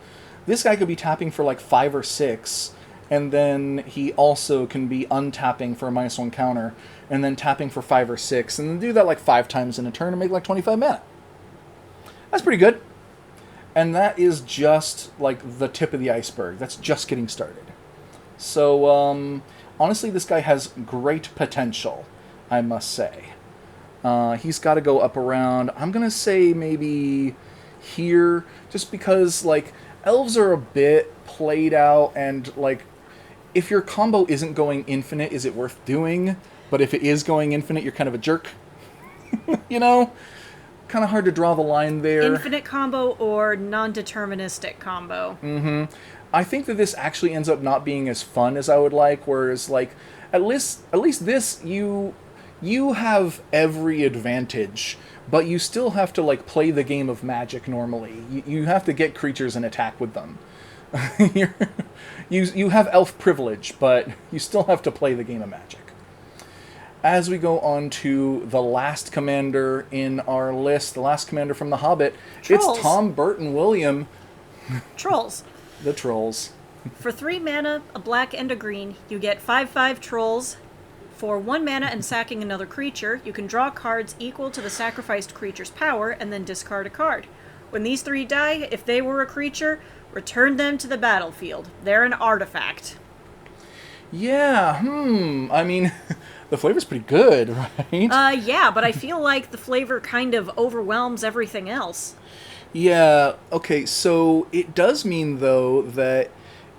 this guy could be tapping for like 5 or 6, and then he also can be untapping for a -1 counter, and then tapping for 5 or 6, and then do that like 5 times in a turn and make like 25 mana. That's pretty good. And that is just like the tip of the iceberg. That's just getting started. So, honestly, this guy has great potential, I must say. He's got to go up around, I'm going to say maybe here, just because, like, elves are a bit played out, and, like, if your combo isn't going infinite, is it worth doing? But if it is going infinite, you're kind of a jerk. You know? Kind of hard to draw the line there. Infinite combo or non-deterministic combo. Mm-hmm. I think that this actually ends up not being as fun as I would like, whereas, like, at least this, you have every advantage, but you still have to, like, play the game of Magic normally. You have to get creatures and attack with them. You have elf privilege, but you still have to play the game of Magic. As we go on to the last commander in our list, the last commander from The Hobbit, Trolls. It's Tom Burton William. Trolls. The Trolls. For 3 mana, a black and a green, you get 5/5 Trolls. For 1 mana and sacking another creature, you can draw cards equal to the sacrificed creature's power and then discard a card. When these 3 die, if they were a creature, return them to the battlefield. They're an artifact. Yeah, I mean, the flavor's pretty good, right? Yeah, but I feel like the flavor kind of overwhelms everything else. Yeah, okay, so it does mean, though, that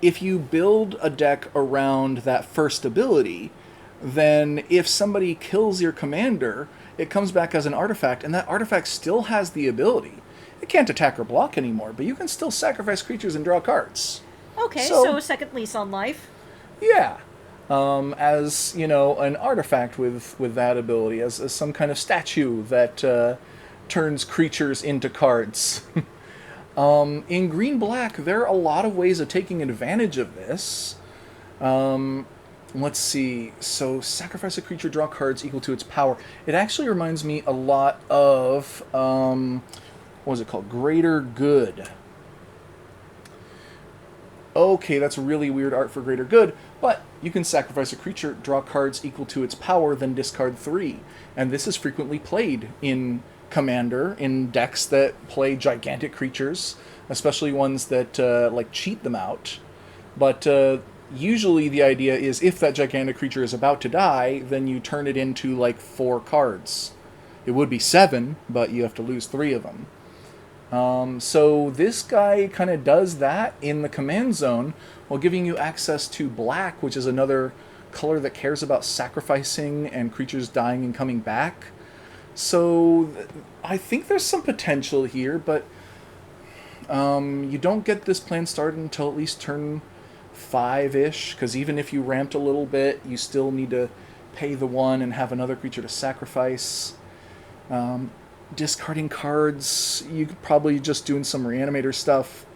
if you build a deck around that first ability, then if somebody kills your commander, it comes back as an artifact, and that artifact still has the ability. It can't attack or block anymore, but you can still sacrifice creatures and draw cards. Okay, so a second lease on life. Yeah. As, you know, an artifact with that ability, as some kind of statue that turns creatures into cards. In green-black, there are a lot of ways of taking advantage of this. Let's see. So, sacrifice a creature, draw cards equal to its power. It actually reminds me a lot of, what was it called? Greater Good. Okay, that's really weird art for greater good, but you can sacrifice a creature, draw cards equal to its power, then discard 3. And this is frequently played in Commander, in decks that play gigantic creatures, especially ones that like cheat them out. But usually the idea is if that gigantic creature is about to die, then you turn it into like 4 cards. It would be 7, but you have to lose 3 of them. So this guy kind of does that in the command zone while giving you access to black, which is another color that cares about sacrificing and creatures dying and coming back. So I think there's some potential here, but you don't get this plan started until at least turn 5-ish, because even if you ramped a little bit, you still need to pay the 1 and have another creature to sacrifice. Discarding cards, you could probably just doing some reanimator stuff.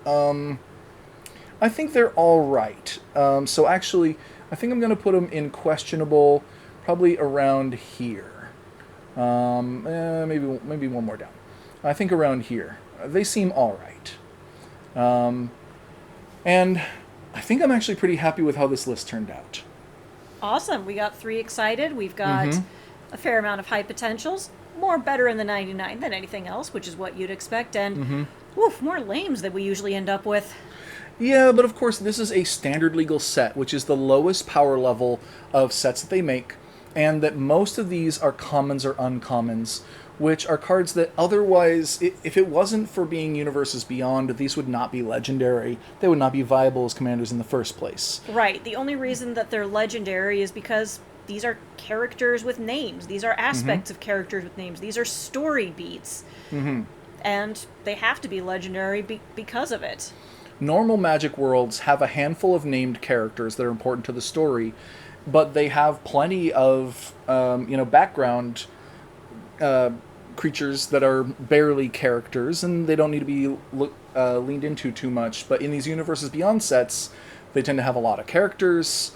I think they're all right. So actually, I think I'm going to put them in questionable, probably around here. Maybe one more down. I think around here. They seem all right. And I think I'm actually pretty happy with how this list turned out. Awesome. We got 3 excited. We've got a fair amount of high potentials. More better in the 99 than anything else, which is what you'd expect, and more lames than we usually end up with. Yeah, but of course this is a standard legal set, which is the lowest power level of sets that they make, and that most of these are commons or uncommons, which are cards that otherwise, if it wasn't for being Universes Beyond, these would not be legendary. They would not be viable as commanders in the first place. Right. The only reason that they're legendary is because these are characters with names. These are aspects of characters with names. These are story beats. And they have to be legendary because of it. Normal Magic worlds have a handful of named characters that are important to the story, but they have plenty of background creatures that are barely characters, and they don't need to be leaned into too much. But in these Universes Beyond sets, they tend to have a lot of characters,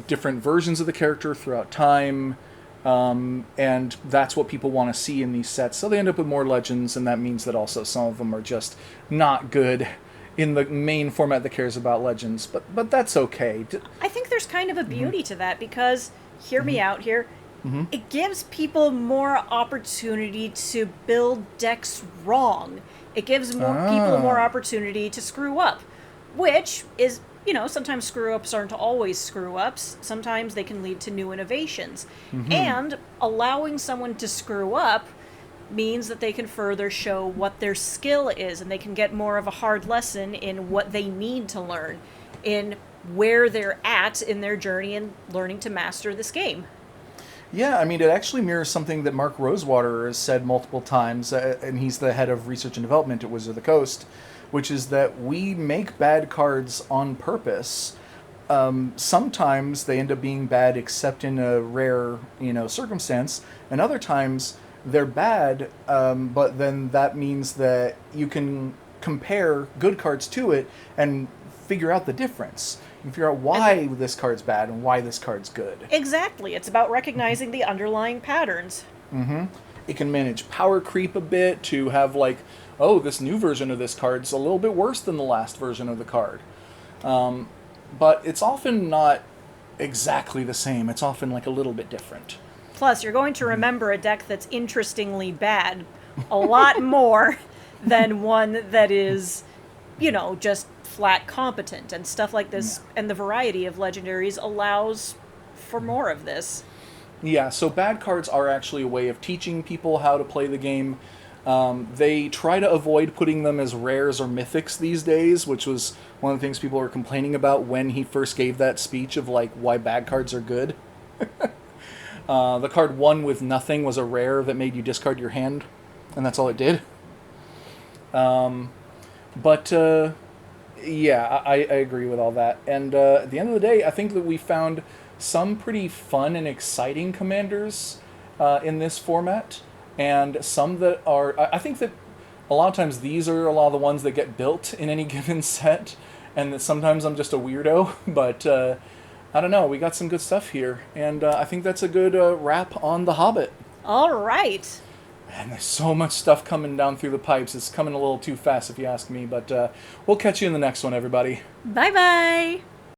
different versions of the character throughout time, and that's what people want to see in these sets. So they end up with more legends, and that means that also some of them are just not good in the main format that cares about legends. But that's okay. I think there's kind of a beauty to that, because, hear me out here, it gives people more opportunity to build decks wrong. It gives more people more opportunity to screw up, which is, sometimes screw-ups aren't always screw-ups. Sometimes they can lead to new innovations. And allowing someone to screw up means that they can further show what their skill is, and they can get more of a hard lesson in what they need to learn, in where they're at in their journey in learning to master this game. Yeah, I mean, it actually mirrors something that Mark Rosewater has said multiple times, and he's the head of research and development at Wizards of the Coast, which is that we make bad cards on purpose. Sometimes they end up being bad except in a rare, circumstance, and other times they're bad, but then that means that you can compare good cards to it and figure out the difference. You can figure out why this card's bad and why this card's good. Exactly. It's about recognizing the underlying patterns. It can manage power creep a bit to have this new version of this card's a little bit worse than the last version of the card. But it's often not exactly the same. It's often a little bit different. Plus, you're going to remember a deck that's interestingly bad a lot more than one that is, just flat competent, and stuff like this. Yeah. And the variety of legendaries allows for more of this. Yeah, so bad cards are actually a way of teaching people how to play the game. They try to avoid putting them as rares or mythics these days, which was one of the things people were complaining about when he first gave that speech of why bad cards are good. The card 1 with nothing was a rare that made you discard your hand, and that's all it did. Yeah, I agree with all that. And at the end of the day, I think that we found some pretty fun and exciting commanders in this format, and some that are... I think that a lot of times these are a lot of the ones that get built in any given set, and that sometimes I'm just a weirdo, but I don't know, we got some good stuff here, and I think that's a good wrap on The Hobbit. All right. And there's so much stuff coming down through the pipes. It's coming a little too fast, if you ask me. But we'll catch you in the next one, everybody. Bye bye!